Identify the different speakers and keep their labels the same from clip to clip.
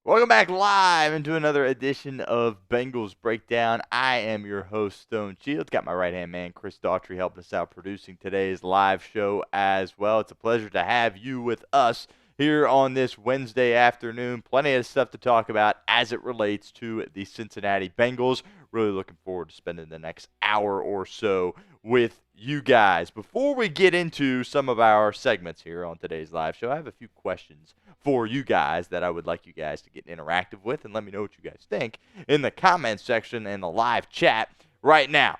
Speaker 1: Welcome back live into another edition of Bengals Breakdown. I am your host, Stone Shields. Got my right-hand man, Chris Daughtry, helping us out producing today's live show as well. It's a pleasure to have you with us here on this Wednesday afternoon. Plenty of stuff to talk about as it relates to the Cincinnati Bengals. Really looking forward to spending the next hour or so with you guys. Before we get into some of our segments here on today's live show, I have a few questions for you guys that I would like you guys to get interactive with, and let me know what you guys think in the comments section and the live chat right now.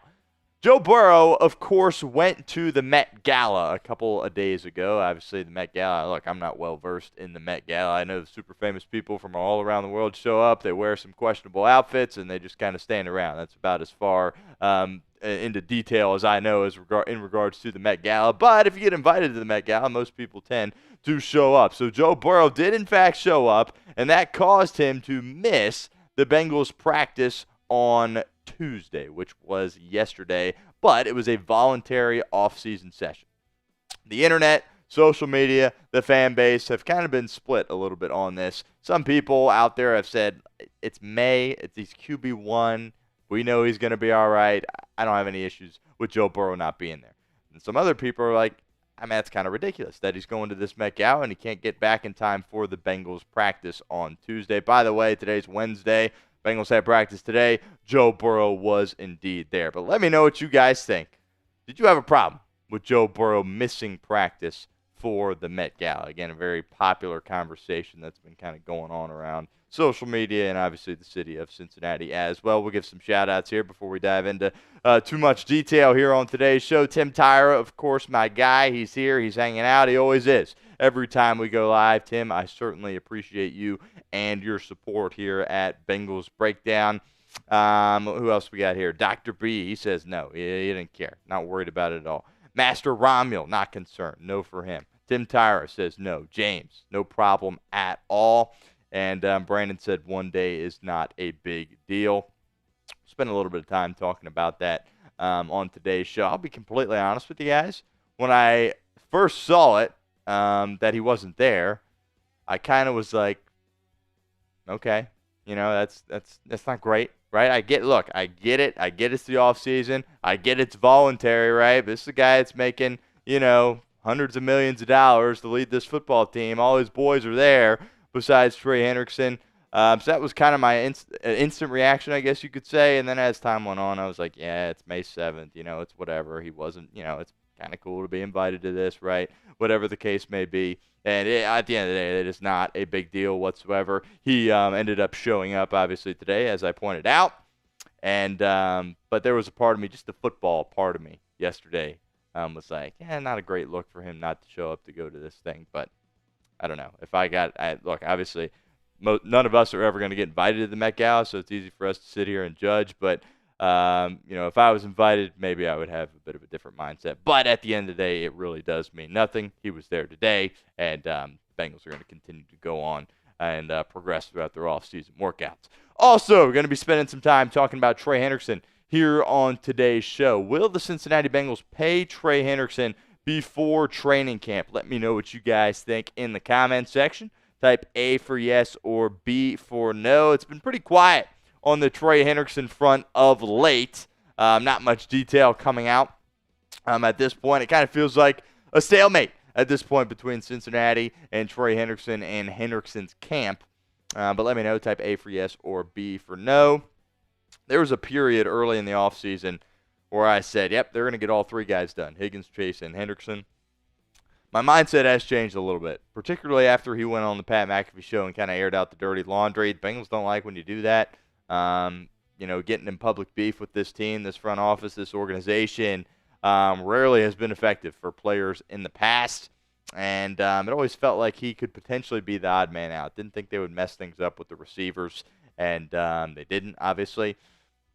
Speaker 1: Joe Burrow, of course, went to the Met Gala a couple of days ago. Obviously, the Met Gala, look, I'm not well-versed in the Met Gala. I know the super famous people from all around the world show up. They wear some questionable outfits, and they just kind of stand around. That's about as far into detail as I know in regards to the Met Gala. But if you get invited to the Met Gala, most people tend to show up. So Joe Burrow did, in fact, show up, and that caused him to miss the Bengals practice on Tuesday, which was yesterday, but it was a voluntary offseason session. The internet, social media, the fan base have kind of been split a little bit on this. Some people out there have said it's May, he's QB1, we know he's going to be all right. I don't have any issues with Joe Burrow not being there. And some other people are like, I mean, that's kind of ridiculous that he's going to this Met Gala and he can't get back in time for the Bengals practice on Tuesday. By the way, today's Wednesday. Bengals had practice today. Joe Burrow was indeed there. But let me know what you guys think. Did you have a problem with Joe Burrow missing practice for the Met Gala? Again, a very popular conversation that's been kind of going on around social media and obviously the city of Cincinnati as well. We'll give some shout-outs here before we dive into too much detail here on today's show. Tim Tyra, of course, my guy. He's here. He's hanging out. He always is. Every time we go live, Tim, I certainly appreciate you and your support here at Bengals Breakdown. Who else we got here? Dr. B, he says no. He didn't care. Not worried about it at all. Master Romuel, not concerned. No for him. Tim Tyra says no. James, no problem at all. And Brandon said one day is not a big deal. Spend a little bit of time talking about that on today's show. I'll be completely honest with you guys. When I first saw it, that he wasn't there, I kind of was like, okay, that's not great, right? I get it. I get it's the off season. I get it's voluntary, right? But this is a guy that's making, hundreds of millions of dollars to lead this football team. All his boys are there besides Trey Hendrickson. So that was kind of my instant reaction, I guess you could say. And then as time went on, I was like, yeah, it's May 7th. It's whatever. He wasn't, it's kind of cool to be invited to this, right? Whatever the case may be. And at the end of the day, it is not a big deal whatsoever. He ended up showing up, obviously, today, as I pointed out. And but there was a part of me, just the football part of me yesterday, was like, yeah, not a great look for him not to show up to go to this thing. But I don't know. Look, obviously, none of us are ever going to get invited to the Met Gala, so it's easy for us to sit here and judge. But if I was invited, maybe I would have a bit of a different mindset. But at the end of the day, it really does mean nothing. He was there today, and Bengals are going to continue to go on and progress throughout their off-season workouts. Also, we're going to be spending some time talking about Trey Hendrickson here on today's show. Will the Cincinnati Bengals pay Trey Hendrickson before training camp? Let me know what you guys think in the comment section. Type A for yes or B for no. It's been pretty quiet on the Trey Hendrickson front of late. Not much detail coming out at this point. It kind of feels like a stalemate at this point between Cincinnati and Trey Hendrickson and Hendrickson's camp. But let me know. Type A for yes or B for no. There was a period early in the offseason where I said, yep, they're going to get all three guys done, Higgins, Chase, and Hendrickson. My mindset has changed a little bit, particularly after he went on the Pat McAfee show and kind of aired out the dirty laundry. The Bengals don't like when you do that. Getting in public beef with this team, this front office, this organization, rarely has been effective for players in the past. And it always felt like he could potentially be the odd man out. Didn't think they would mess things up with the receivers, and they didn't, obviously.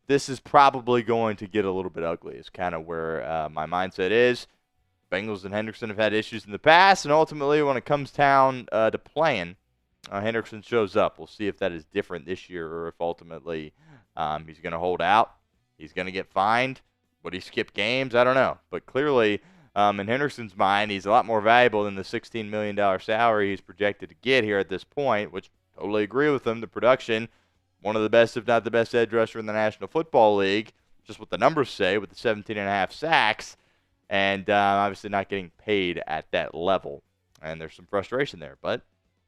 Speaker 1: This is probably going to get a little bit ugly is kind of where my mindset is. Bengals and Hendrickson have had issues in the past, and ultimately when it comes down to playing, Hendrickson shows up. We'll see if that is different this year or if ultimately he's going to hold out. He's going to get fined. Would he skip games? I don't know. But clearly, in Hendrickson's mind, he's a lot more valuable than the $16 million salary he's projected to get here at this point, which Totally agree with him. The production, one of the best, if not the best edge rusher in the National Football League, just what the numbers say with the 17.5 sacks, and obviously not getting paid at that level. And there's some frustration there. But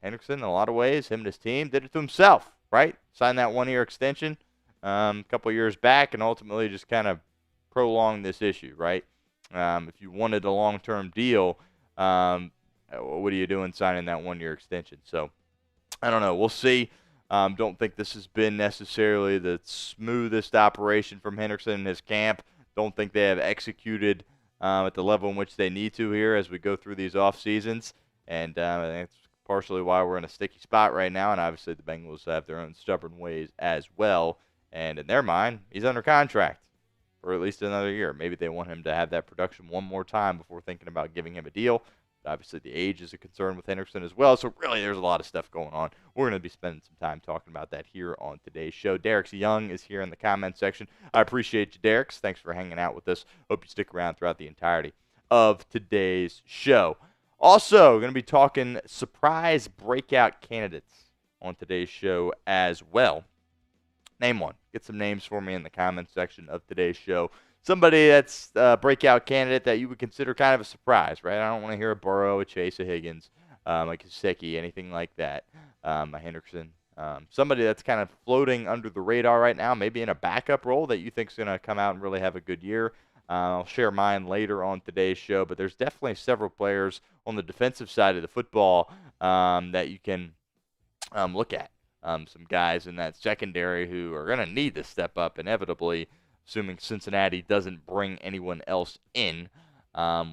Speaker 1: Hendrickson, in a lot of ways, him and his team did it to himself, right? Signed that one-year extension a couple years back and ultimately just kind of prolonged this issue, right? If you wanted a long-term deal, what are you doing signing that one-year extension? So I don't know. We'll see. Don't think this has been necessarily the smoothest operation from Hendrickson and his camp. Don't think they have executed at the level in which they need to here as we go through these off seasons. And I think that's partially why we're in a sticky spot right now. And obviously the Bengals have their own stubborn ways as well. And in their mind, he's under contract for at least another year. Maybe they want him to have that production one more time before thinking about giving him a deal. Obviously, the age is a concern with Hendrickson as well. So, really, there's a lot of stuff going on. We're going to be spending some time talking about that here on today's show. Derek Young is here in the comments section. I appreciate you, Derek. Thanks for hanging out with us. Hope you stick around throughout the entirety of today's show. Also, going to be talking surprise breakout candidates on today's show as well. Name one. Get some names for me in the comments section of today's show. Somebody that's a breakout candidate that you would consider kind of a surprise, right? I don't want to hear a Burrow, a Chase, a Higgins, a Gesicki, anything like that, a Hendrickson. Somebody that's kind of floating under the radar right now, maybe in a backup role that you think is going to come out and really have a good year. I'll share mine later on today's show, but there's definitely several players on the defensive side of the football that you can look at. Some guys in that secondary who are going to need to step up inevitably, assuming Cincinnati doesn't bring anyone else in,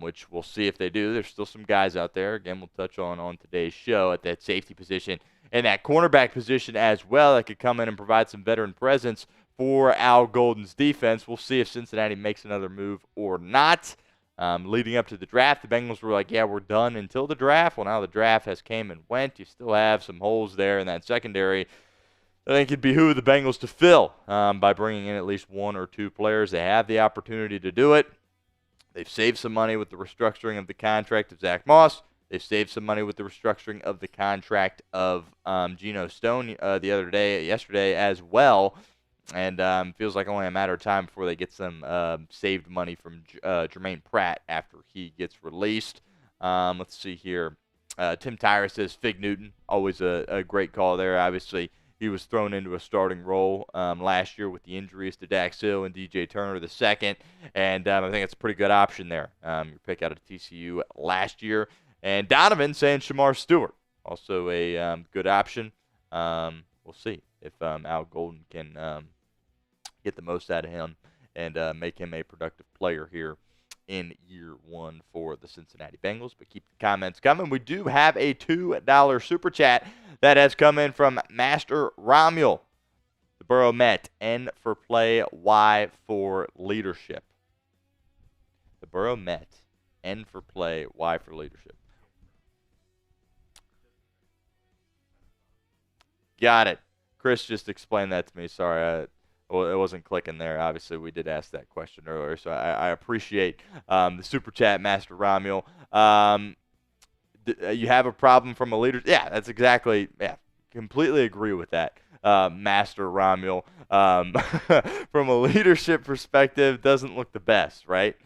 Speaker 1: which we'll see if they do. There's still some guys out there. Again, we'll touch on today's show at that safety position and that cornerback position as well that could come in and provide some veteran presence for Al Golden's defense. We'll see if Cincinnati makes another move or not. Leading up to the draft, the Bengals were like, yeah, we're done until the draft. Well, now the draft has came and went. You still have some holes there in that secondary. I think it'd behoove the Bengals to fill by bringing in at least one or two players. They have the opportunity to do it. They've saved some money with the restructuring of the contract of Zach Moss. They've saved some money with the restructuring of the contract of Geno Stone yesterday as well. And feels like only a matter of time before they get some saved money from Jermaine Pratt after he gets released. Let's see here. Tim Tyra says Fig Newton, always a great call there. Obviously, he was thrown into a starting role last year with the injuries to Dax Hill and DJ Turner II, and I think it's a pretty good option there. Your pick out of TCU last year. And Donovan saying Shamar Stewart, also a good option. We'll see if Al Golden can get the most out of him and make him a productive player here in year one for the Cincinnati Bengals. But keep the comments coming. We do have a $2 super chat that has come in from Master Romuel. The Burrow Met, N for play, Y for leadership. The Burrow Met, N for play, Y for leadership. Got it. Chris just explained that to me. Sorry, well, it wasn't clicking there. Obviously, we did ask that question earlier, so I appreciate the super chat, Master Romuel. You have a problem from a leader? Yeah, that's exactly. Yeah, completely agree with that, Master Romuel. From a leadership perspective, doesn't look the best, right?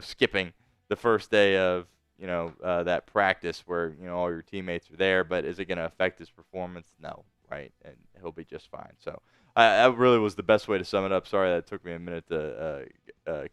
Speaker 1: Skipping the first day of that practice where all your teammates are there, but is it going to affect his performance? No, right? And he'll be just fine. So. That really was the best way to sum it up. Sorry that took me a minute to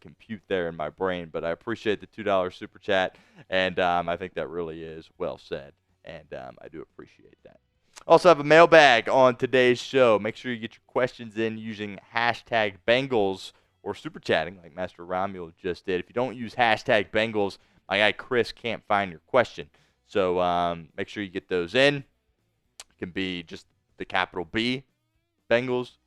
Speaker 1: compute there in my brain, but I appreciate the $2 super chat, and I think that really is well said, and I do appreciate that. Also have a mailbag on today's show. Make sure you get your questions in using hashtag Bengals or super chatting like Master Romuel just did. If you don't use hashtag Bengals, my guy Chris can't find your question. So make sure you get those in. It can be just the capital B, Bengals,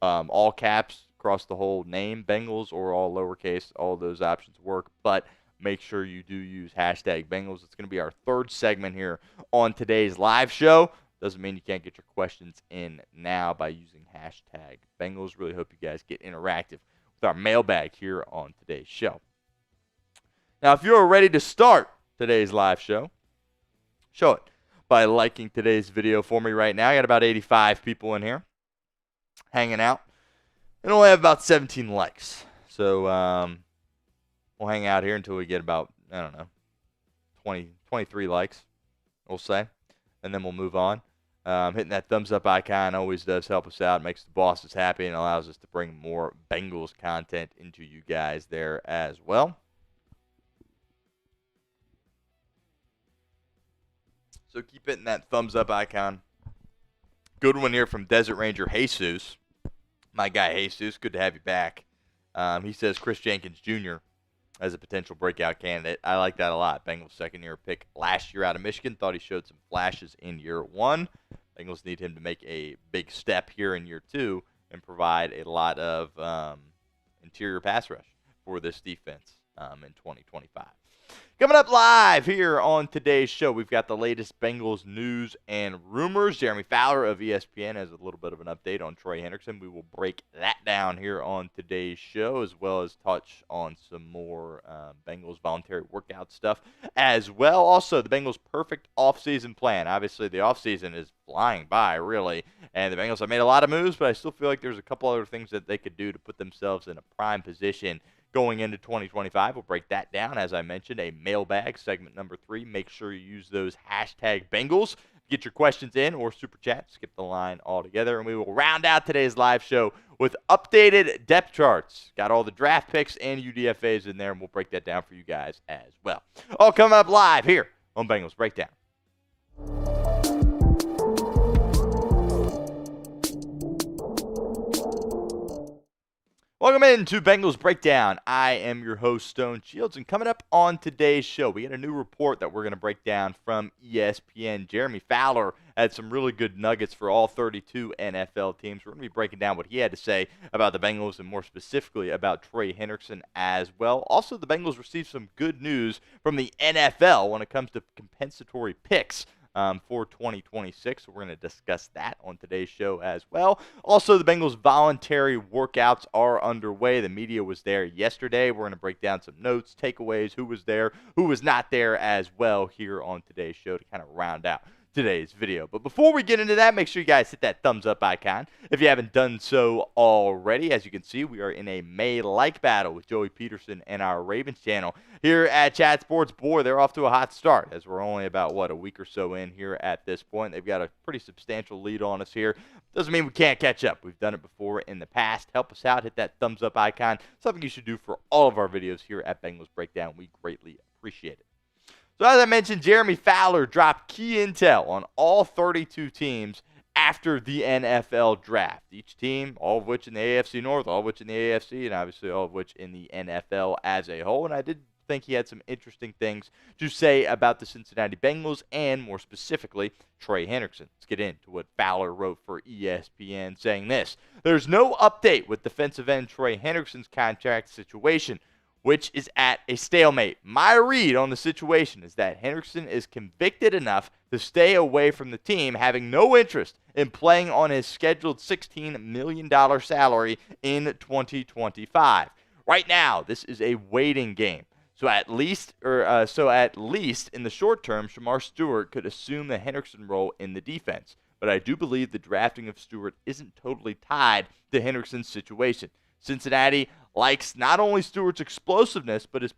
Speaker 1: all caps across the whole name, Bengals, or all lowercase. All of those options work, but make sure you do use hashtag Bengals. It's going to be our third segment here on today's live show. Doesn't mean you can't get your questions in now by using hashtag Bengals. Really hope you guys get interactive with our mailbag here on today's show. Now, if you're ready to start today's live show, show it by liking today's video for me right now. I got about 85 people in here hanging out. And only have about 17 likes. So we'll hang out here until we get about, 23 likes, we'll say. And then we'll move on. Hitting that thumbs up icon always does help us out. Makes the bosses happy and allows us to bring more Bengals content into you guys there as well. So keep hitting that thumbs up icon. Good one here from Desert Ranger Jesus. My guy Jesus, good to have you back. He says Chris Jenkins Jr. as a potential breakout candidate. I like that a lot. Bengals second-year pick last year out of Michigan. Thought he showed some flashes in year one. Bengals need him to make a big step here in year two and provide a lot of interior pass rush for this defense in 2025. Coming up live here on today's show, we've got the latest Bengals news and rumors. Jeremy Fowler of ESPN has a little bit of an update on Trey Hendrickson. We will break that down here on today's show, as well as touch on some more Bengals voluntary workout stuff as well. Also, the Bengals' perfect offseason plan. Obviously, the offseason is flying by, really, and the Bengals have made a lot of moves, but I still feel like there's a couple other things that they could do to put themselves in a prime position going into 2025. We'll break that down. As I mentioned, a mailbag, segment number 3. Make sure you use those hashtag Bengals. Get your questions in or super chat. Skip the line altogether. And we will round out today's live show with updated depth charts. Got all the draft picks and UDFAs in there, and we'll break that down for you guys as well. All coming up live here on Bengals Breakdown. Welcome into Bengals Breakdown. I am your host, Stone Shields, and coming up on today's show, we got a new report that we're going to break down from ESPN. Jeremy Fowler had some really good nuggets for all 32 NFL teams. We're going to be breaking down what he had to say about the Bengals and more specifically about Trey Hendrickson as well. Also, the Bengals received some good news from the NFL when it comes to compensatory picks for 2026. So we're going to discuss that on today's show as well. Also, the Bengals voluntary workouts are underway. The media was there yesterday. We're going to break down some notes, takeaways, who was there, who was not there as well here on today's show to kind of round out today's video. But before we get into that, make sure you guys hit that thumbs up icon if you haven't done so already. As you can see, we are in a May-like battle with Joey Peterson and our Ravens channel here at Chat Sports. Boy, they're off to a hot start as we're only about, a week or so in here at this point. They've got a pretty substantial lead on us here. Doesn't mean we can't catch up. We've done it before in the past. Help us out. Hit that thumbs up icon. Something you should do for all of our videos here at Bengals Breakdown. We greatly appreciate it. So as I mentioned, Jeremy Fowler dropped key intel on all 32 teams after the NFL draft. Each team, all of which in the AFC North, all of which in the AFC, and obviously all of which in the NFL as a whole. And I did think he had some interesting things to say about the Cincinnati Bengals and, more specifically, Trey Hendrickson. Let's get into what Fowler wrote for ESPN, saying this: "There's no update with defensive end Trey Hendrickson's contract situation, which is at a stalemate. My read on the situation is that Hendrickson is convicted enough to stay away from the team, having no interest in playing on his scheduled $16 million salary in 2025. Right now, this is a waiting game. So at least in the short term, Shamar Stewart could assume the Hendrickson role in the defense. But I do believe the drafting of Stewart isn't totally tied to Hendrickson's situation. Cincinnati likes not only Stewart's explosiveness, but his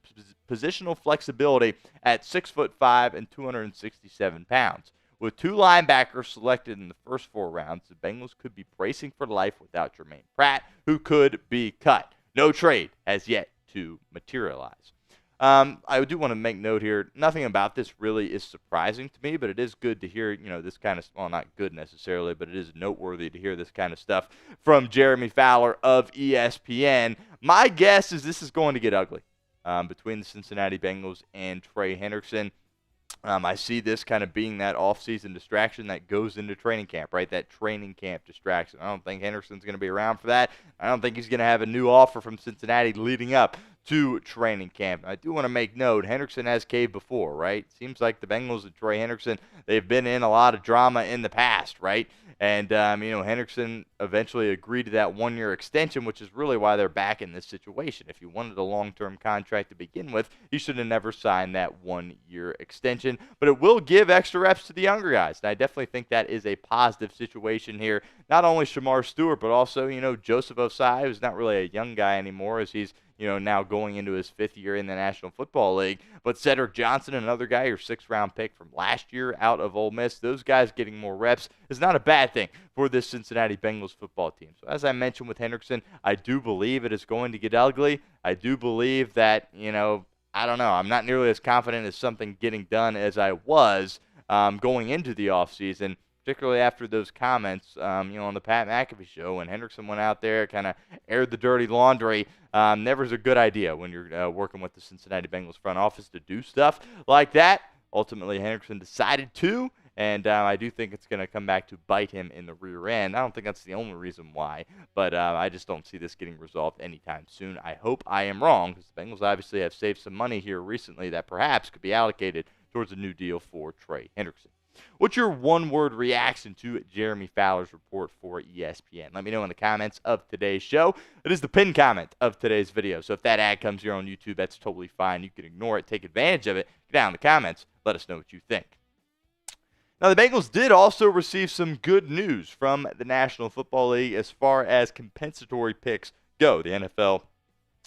Speaker 1: positional flexibility at 6'5" and 267 pounds. With 2 linebackers selected in the first 4 rounds, the Bengals could be bracing for life without Jermaine Pratt, who could be cut. No trade has yet to materialize." I do want to make note here, nothing about this really is surprising to me, but it is good to hear, this kind of, well, not good necessarily, but it is noteworthy to hear this kind of stuff from Jeremy Fowler of ESPN. My guess is this is going to get ugly between the Cincinnati Bengals and Trey Hendrickson. I see this kind of being that offseason distraction that goes into training camp, right? That training camp distraction. I don't think Hendrickson's going to be around for that. I don't think he's going to have a new offer from Cincinnati leading up to training camp. I do want to make note, Hendrickson has caved before, right? Seems like the Bengals and Trey Hendrickson, they've been in a lot of drama in the past, right? And, Hendrickson eventually agreed to that 1-year extension, which is really why they're back in this situation. If you wanted a long-term contract to begin with, you should have never signed that 1-year extension. But it will give extra reps to the younger guys. And I definitely think that is a positive situation here. Not only Shamar Stewart, but also, Joseph Osai, who's not really a young guy anymore as he's now going into his 5th year in the National Football League. But Cedric Johnson, another guy, your 6th-round pick from last year out of Ole Miss, those guys getting more reps is not a bad thing for this Cincinnati Bengals football team. So as I mentioned with Hendrickson, I do believe it is going to get ugly. I do believe that, I don't know, I'm not nearly as confident as something getting done as I was going into the offseason, particularly after those comments, on the Pat McAfee show when Hendrickson went out there, kind of aired the dirty laundry. Never is a good idea when you're working with the Cincinnati Bengals front office to do stuff like that. Ultimately, Hendrickson decided to, and I do think it's going to come back to bite him in the rear end. I don't think that's the only reason why, but I just don't see this getting resolved anytime soon. I hope I am wrong, because the Bengals obviously have saved some money here recently that perhaps could be allocated towards a new deal for Trey Hendrickson. What's your one-word reaction to Jeremy Fowler's report for ESPN? Let me know in the comments of today's show. It is the pinned comment of today's video, so if that ad comes here on YouTube, that's totally fine. You can ignore it, take advantage of it. Get down in the comments. Let us know what you think. Now, the Bengals did also receive some good news from the National Football League as far as compensatory picks go. The NFL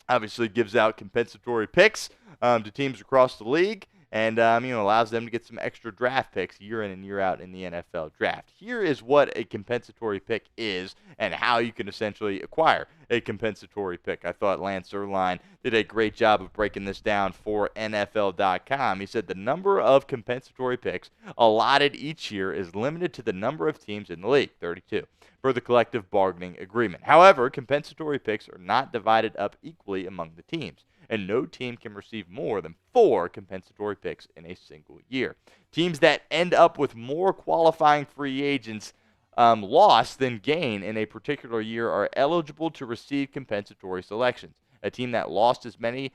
Speaker 1: obviously gives out compensatory picks to teams across the league, and allows them to get some extra draft picks year in and year out in the NFL draft. Here is what a compensatory pick is and how you can essentially acquire a compensatory pick. I thought Lance Zierlein did a great job of breaking this down for NFL.com. He said the number of compensatory picks allotted each year is limited to the number of teams in the league, 32, per the collective bargaining agreement. However, compensatory picks are not divided up equally among the teams, and no team can receive more than 4 compensatory picks in a single year. Teams that end up with more qualifying free agents lost than gain in a particular year are eligible to receive compensatory selections. A team that lost as many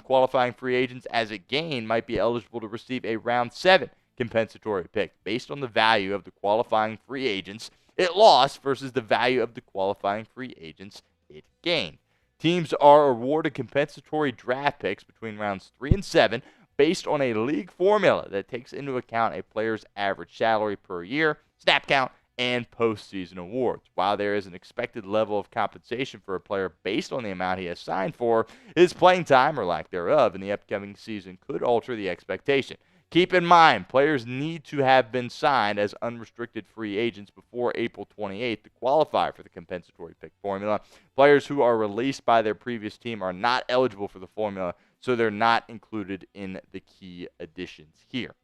Speaker 1: qualifying free agents as it gained might be eligible to receive a round 7 compensatory pick based on the value of the qualifying free agents it lost versus the value of the qualifying free agents it gained. Teams are awarded compensatory draft picks between rounds 3 and 7 based on a league formula that takes into account a player's average salary per year, snap count, and postseason awards. While there is an expected level of compensation for a player based on the amount he has signed for, his playing time or lack thereof in the upcoming season could alter the expectation. Keep in mind, players need to have been signed as unrestricted free agents before April 28th to qualify for the compensatory pick formula. Players who are released by their previous team are not eligible for the formula, so they're not included in the key additions here.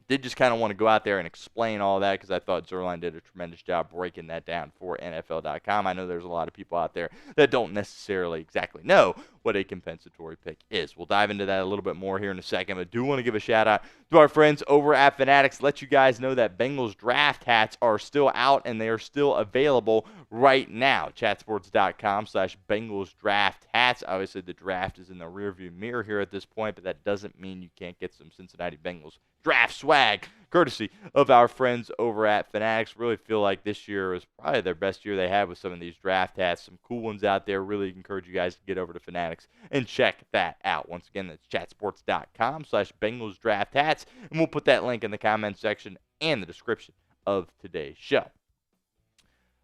Speaker 1: Did just kind of want to go out there and explain all that because I thought Zierlein did a tremendous job breaking that down for NFL.com. I know there's a lot of people out there that don't necessarily exactly know what a compensatory pick is. We'll dive into that a little bit more here in a second, but do want to give a shout out to our friends over at Fanatics. Let you guys know that Bengals draft hats are still out and they are still available right now. Chatsports.com/Bengals draft hats. Obviously, the draft is in the rearview mirror here at this point, but that doesn't mean you can't get some Cincinnati Bengals draft swag, courtesy of our friends over at Fanatics. Really feel like this year was probably their best year they had with some of these draft hats. Some cool ones out there. Really encourage you guys to get over to Fanatics and check that out. Once again, that's chatsports.com/Bengals draft hats, and we'll put that link in the comments section and the description of today's show.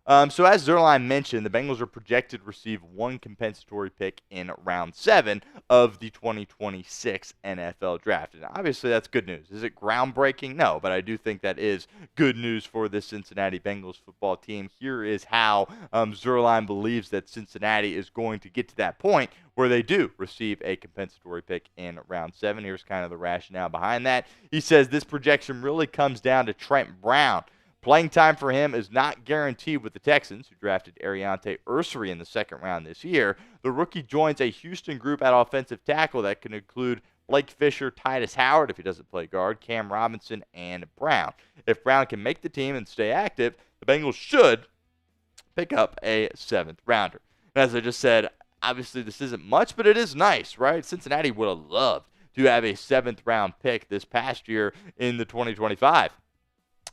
Speaker 1: So as Zierlein mentioned, the Bengals are projected to receive 1 compensatory pick in round 7 of the 2026 NFL draft. And obviously that's good news. Is it groundbreaking? No, but I do think that is good news for the Cincinnati Bengals football team. Here is how Zierlein believes that Cincinnati is going to get to that point where they do receive a compensatory pick in round 7. Here's kind of the rationale behind that. He says this projection really comes down to Trent Brown. Playing time for him is not guaranteed with the Texans, who drafted Ariante Ursery in the 2nd round this year. The rookie joins a Houston group at offensive tackle that can include Blake Fisher, Titus Howard, if he doesn't play guard, Cam Robinson, and Brown. If Brown can make the team and stay active, the Bengals should pick up a 7th rounder. And as I just said, obviously this isn't much, but it is nice, right? Cincinnati would have loved to have a 7th round pick this past year in the 2025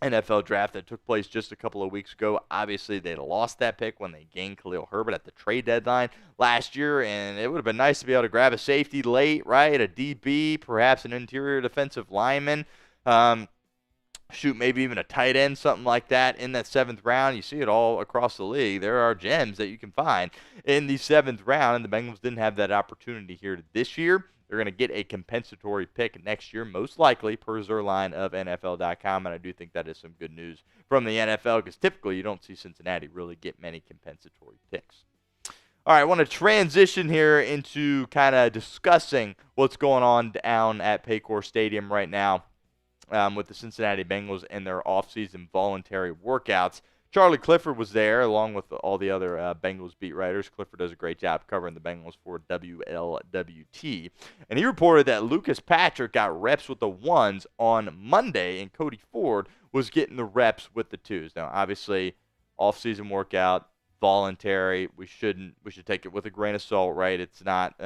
Speaker 1: NFL draft that took place just a couple of weeks ago. Obviously, they lost that pick when they gained Khalil Herbert at the trade deadline last year, and it would have been nice to be able to grab a safety late, right? A DB, perhaps an interior defensive lineman. Maybe even a tight end, something like that in that 7th round. You see it all across the league. There are gems that you can find in the 7th round, and the Bengals didn't have that opportunity here this year. They're going to get a compensatory pick next year, most likely, per Zerline of NFL.com, and I do think that is some good news from the NFL because typically you don't see Cincinnati really get many compensatory picks. All right, I want to transition here into kind of discussing what's going on down at Paycor Stadium right now with the Cincinnati Bengals and their offseason voluntary workouts. Charlie Clifford was there along with all the other Bengals beat writers. Clifford does a great job covering the Bengals for WLWT. And he reported that Lucas Patrick got reps with the 1s on Monday, and Cody Ford was getting the reps with the 2s. Now, obviously, off-season workout, voluntary. We should take it with a grain of salt, right? It's not,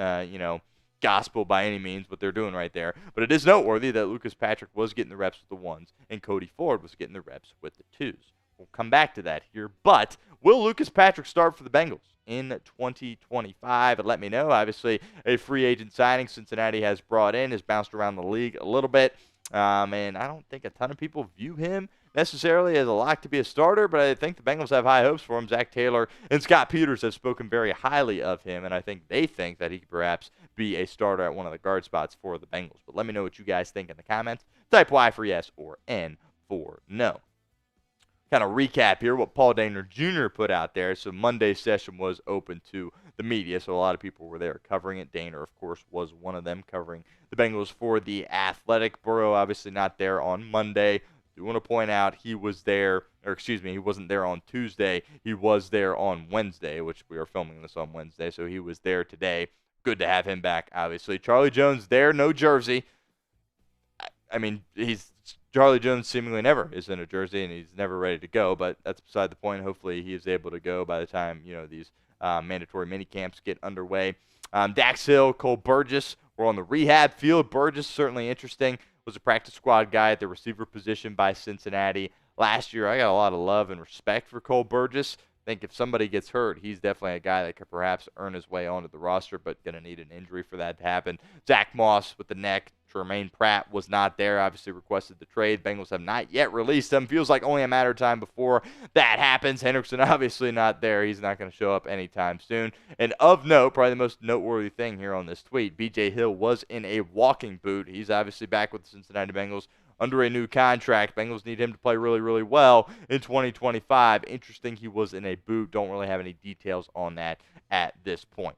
Speaker 1: gospel by any means what they're doing right there. But it is noteworthy that Lucas Patrick was getting the reps with the 1s, and Cody Ford was getting the reps with the 2s. We'll come back to that here. But will Lucas Patrick start for the Bengals in 2025? And let me know. Obviously, a free agent signing Cincinnati has brought in, has bounced around the league a little bit. And I don't think a ton of people view him necessarily as a lock to be a starter, but I think the Bengals have high hopes for him. Zach Taylor and Scott Peters have spoken very highly of him, and I think they think that he could perhaps be a starter at one of the guard spots for the Bengals. But let me know what you guys think in the comments. Type Y for yes or N for no. Kind of recap here what Paul Dehner Jr. put out there. So Monday's session was open to the media, so a lot of people were there covering it. Dehner, of course, was one of them covering the Bengals for The Athletic. Burrow obviously not there on Monday. Do want to point out he was there, he wasn't there on Tuesday. He was there on Wednesday, which we are filming this on Wednesday, so he was there today. Good to have him back, obviously. Charlie Jones there, no jersey. I mean, Charlie Jones seemingly never is in a jersey, and he's never ready to go, but that's beside the point. Hopefully he is able to go by the time, these mandatory mini camps get underway. Dax Hill, Cole Burgess were on the rehab field. Burgess, certainly interesting, was a practice squad guy at the receiver position by Cincinnati last year. I got a lot of love and respect for Cole Burgess. I think if somebody gets hurt, he's definitely a guy that could perhaps earn his way onto the roster, but going to need an injury for that to happen. Zach Moss with the neck. Tremaine Pratt was not there, obviously requested the trade. Bengals have not yet released him. Feels like only a matter of time before that happens. Hendrickson obviously not there. He's not going to show up anytime soon. And of note, probably the most noteworthy thing here on this tweet, B.J. Hill was in a walking boot. He's obviously back with the Cincinnati Bengals under a new contract. Bengals need him to play really, really well in 2025. Interesting he was in a boot. Don't really have any details on that at this point.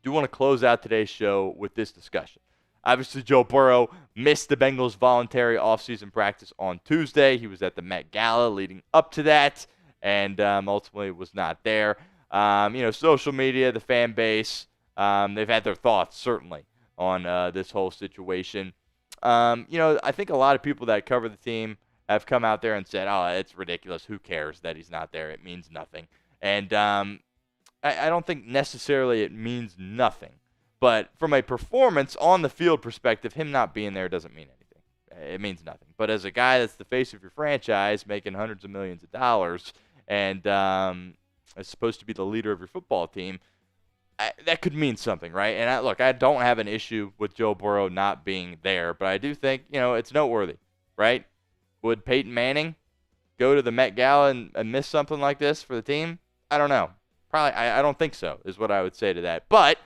Speaker 1: Do want to close out today's show with this discussion. Obviously, Joe Burrow missed the Bengals' voluntary offseason practice on Tuesday. He was at the Met Gala leading up to that, and ultimately was not there. Social media, the fan base, they've had their thoughts, certainly, on this whole situation. I think a lot of people that cover the team have come out there and said, oh, it's ridiculous. Who cares that he's not there? It means nothing. And I don't think necessarily it means nothing. But from a performance on the field perspective, him not being there doesn't mean anything. It means nothing. But as a guy that's the face of your franchise, making hundreds of millions of dollars, and is supposed to be the leader of your football team, that could mean something, right? And I don't have an issue with Joe Burrow not being there, but I do think, it's noteworthy, right? Would Peyton Manning go to the Met Gala and miss something like this for the team? I don't know. Probably, I don't think so, is what I would say to that. But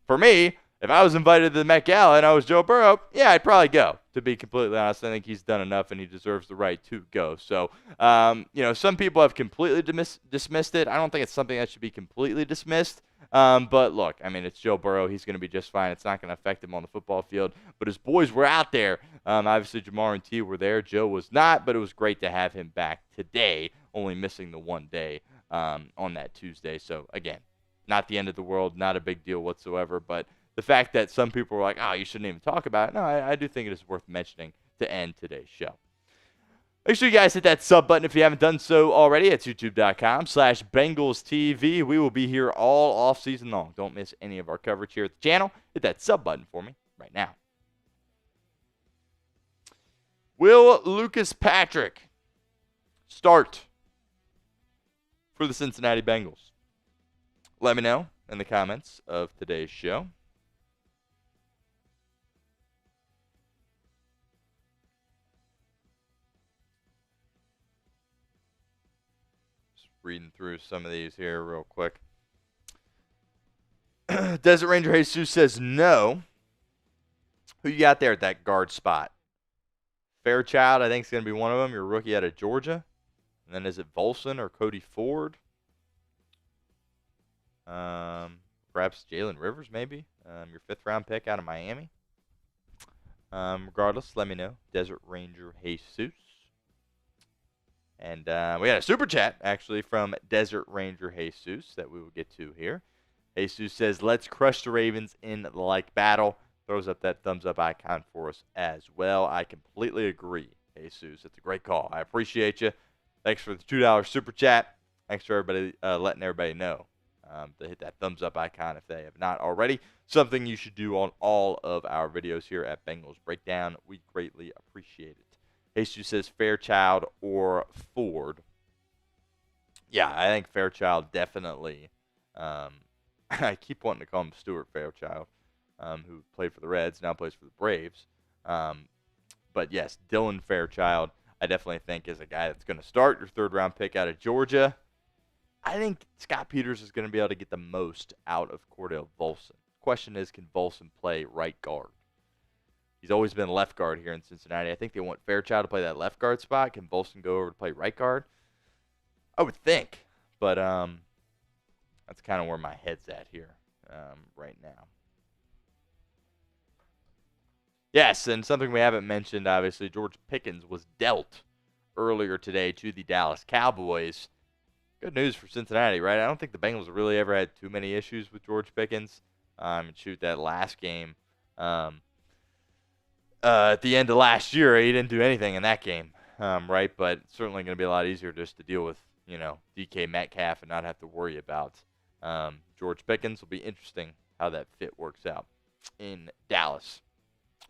Speaker 1: for me, if I was invited to the Met Gala and I was Joe Burrow, yeah, I'd probably go. To be completely honest, I think he's done enough and he deserves the right to go. So, some people have completely dismissed it. I don't think it's something that should be completely dismissed. But look, it's Joe Burrow. He's going to be just fine. It's not going to affect him on the football field. But his boys were out there. Obviously, Jamar and T were there. Joe was not, but it was great to have him back today, only missing the one day on that Tuesday. So, again, not the end of the world, not a big deal whatsoever. But the fact that some people were like, oh, you shouldn't even talk about it. No, I do think it is worth mentioning to end today's show. Make sure you guys hit that sub button if you haven't done so already at youtube.com/BengalsTV. We will be here all off season long. Don't miss any of our coverage here at the channel. Hit that sub button for me right now. Will Lucas Patrick start for the Cincinnati Bengals? Let me know in the comments of today's show. Just reading through some of these here real quick. Desert Ranger Jesus says no. Who you got there at that guard spot? Fairchild, I think, is going to be one of them. Your rookie out of Georgia. And then is it Volson or Cody Ford? Perhaps Jalen Rivers, maybe. Your 5th-round pick out of Miami. Regardless, let me know. Desert Ranger Jesus. And we got a super chat, actually, from Desert Ranger Jesus that we will get to here. Jesus says, let's crush the Ravens in like battle. Throws up that thumbs up icon for us as well. I completely agree, Jesus. It's a great call. I appreciate you. Thanks for the $2 super chat. Thanks for everybody letting everybody know to hit that thumbs up icon if they have not already. Something you should do on all of our videos here at Bengals Breakdown. We greatly appreciate it. Jesus says Fairchild or Ford. Yeah, I think Fairchild definitely. I keep wanting to call him Stuart Fairchild. Who played for the Reds, now plays for the Braves. But yes, Dylan Fairchild, I definitely think is a guy that's going to start. Your 3rd-round pick out of Georgia. I think Scott Peters is going to be able to get the most out of Cordell Volson. Question is, can Volson play right guard? He's always been left guard here in Cincinnati. I think they want Fairchild to play that left guard spot. Can Volson go over to play right guard? I would think, but that's kind of where my head's at here right now. Yes, and something we haven't mentioned, obviously, George Pickens was dealt earlier today to the Dallas Cowboys. Good news for Cincinnati, right? I don't think the Bengals really ever had too many issues with George Pickens. Shoot, that last game at the end of last year, he didn't do anything in that game, right? But it's certainly going to be a lot easier just to deal with, DK Metcalf and not have to worry about George Pickens. Will be interesting how that fit works out in Dallas.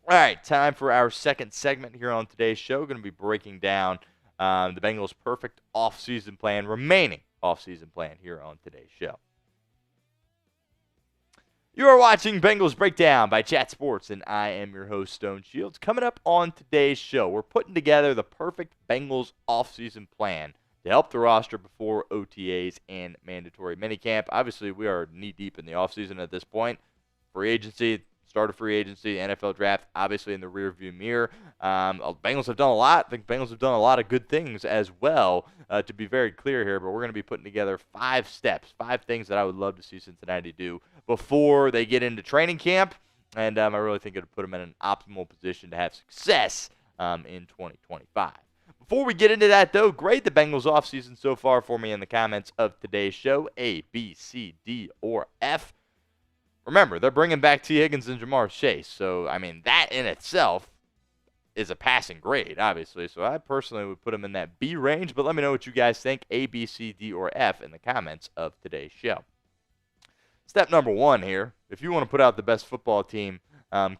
Speaker 1: All right, time for our second segment here on today's show. Going to be breaking down the Bengals' perfect offseason plan, remaining offseason plan here on today's show. You are watching Bengals Breakdown by Chat Sports, and I am your host, Stone Shields. Coming up on today's show, we're putting together the perfect Bengals offseason plan to help the roster before OTAs and mandatory minicamp. Obviously, we are knee-deep in the offseason at this point. Free agency, start of free agency, NFL draft, obviously in the rearview mirror. Bengals have done a lot. I think Bengals have done a lot of good things as well, to be very clear here. But we're going to be putting together 5 steps, 5 things that I would love to see Cincinnati do before they get into training camp. And I really think it would put them in an optimal position to have success in 2025. Before we get into that, though, grade the Bengals offseason so far for me in the comments of today's show. A, B, C, D, or F. Remember, they're bringing back T. Higgins and Jamar Chase. So, I mean, that in itself is a passing grade, obviously. So I personally would put them in that B range. But let me know what you guys think, A, B, C, D, or F, in the comments of today's show. Step number 1 here. If you want to put out the best football team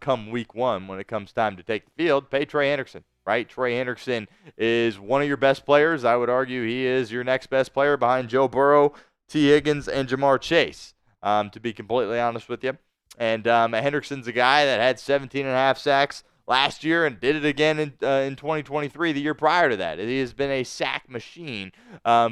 Speaker 1: come week 1 when it comes time to take the field, pay Trey Hendrickson, right? Trey Hendrickson is one of your best players. I would argue he is your next best player behind Joe Burrow, T. Higgins, and Jamar Chase. To be completely honest with you. And Hendrickson's a guy that had 17.5 sacks last year and did it again in 2023, the year prior to that. He has been a sack machine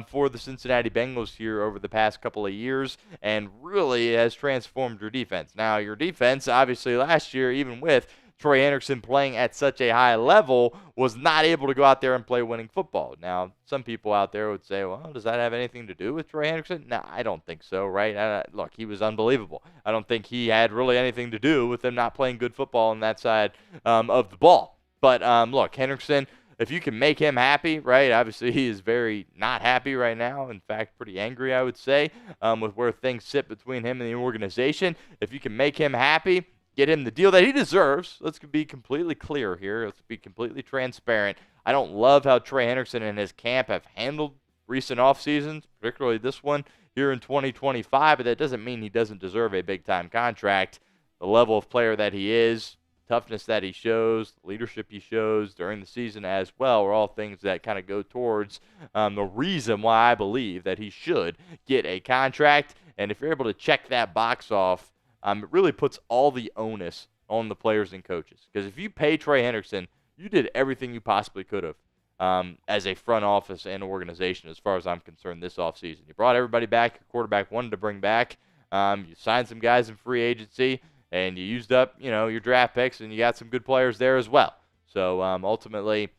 Speaker 1: for the Cincinnati Bengals here over the past couple of years and really has transformed your defense. Now, your defense, obviously, last year, even with Trey Hendrickson playing at such a high level, was not able to go out there and play winning football. Now, some people out there would say, well, does that have anything to do with Trey Hendrickson? No, I don't think so, right? Look, he was unbelievable. I don't think he had really anything to do with them not playing good football on that side of the ball. But, look, Hendrickson, if you can make him happy, right, obviously he is very not happy right now. In fact, pretty angry, I would say, with where things sit between him and the organization. If you can make him happy, get him the deal that he deserves. Let's be completely clear here. Let's be completely transparent. I don't love how Trey Hendrickson and his camp have handled recent off seasons, particularly this one here in 2025, but that doesn't mean he doesn't deserve a big-time contract. The level of player that he is toughness that he shows, the leadership he shows during the season as well are all things that kind of go towards the reason why I believe that he should get a contract. And if you're able to check that box off, it really puts all the onus on the players and coaches. Because if you pay Trey Hendrickson, you did everything you possibly could have as a front office and organization, as far as I'm concerned, this offseason. You brought everybody back your quarterback wanted to bring back. You signed some guys in free agency, and you used up, your draft picks, and you got some good players there as well. So ultimately,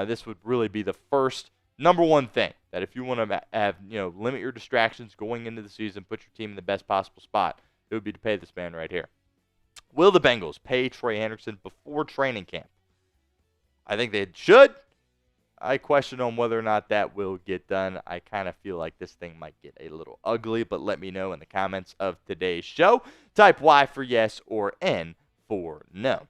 Speaker 1: this would really be the first number one thing that if you want to have, limit your distractions going into the season, put your team in the best possible spot, it would be to pay this man right here. Will the Bengals pay Trey Hendrickson before training camp? I think they should. I question on whether or not that will get done. I kind of feel like this thing might get a little ugly, but let me know in the comments of today's show. Type Y for yes or N for no.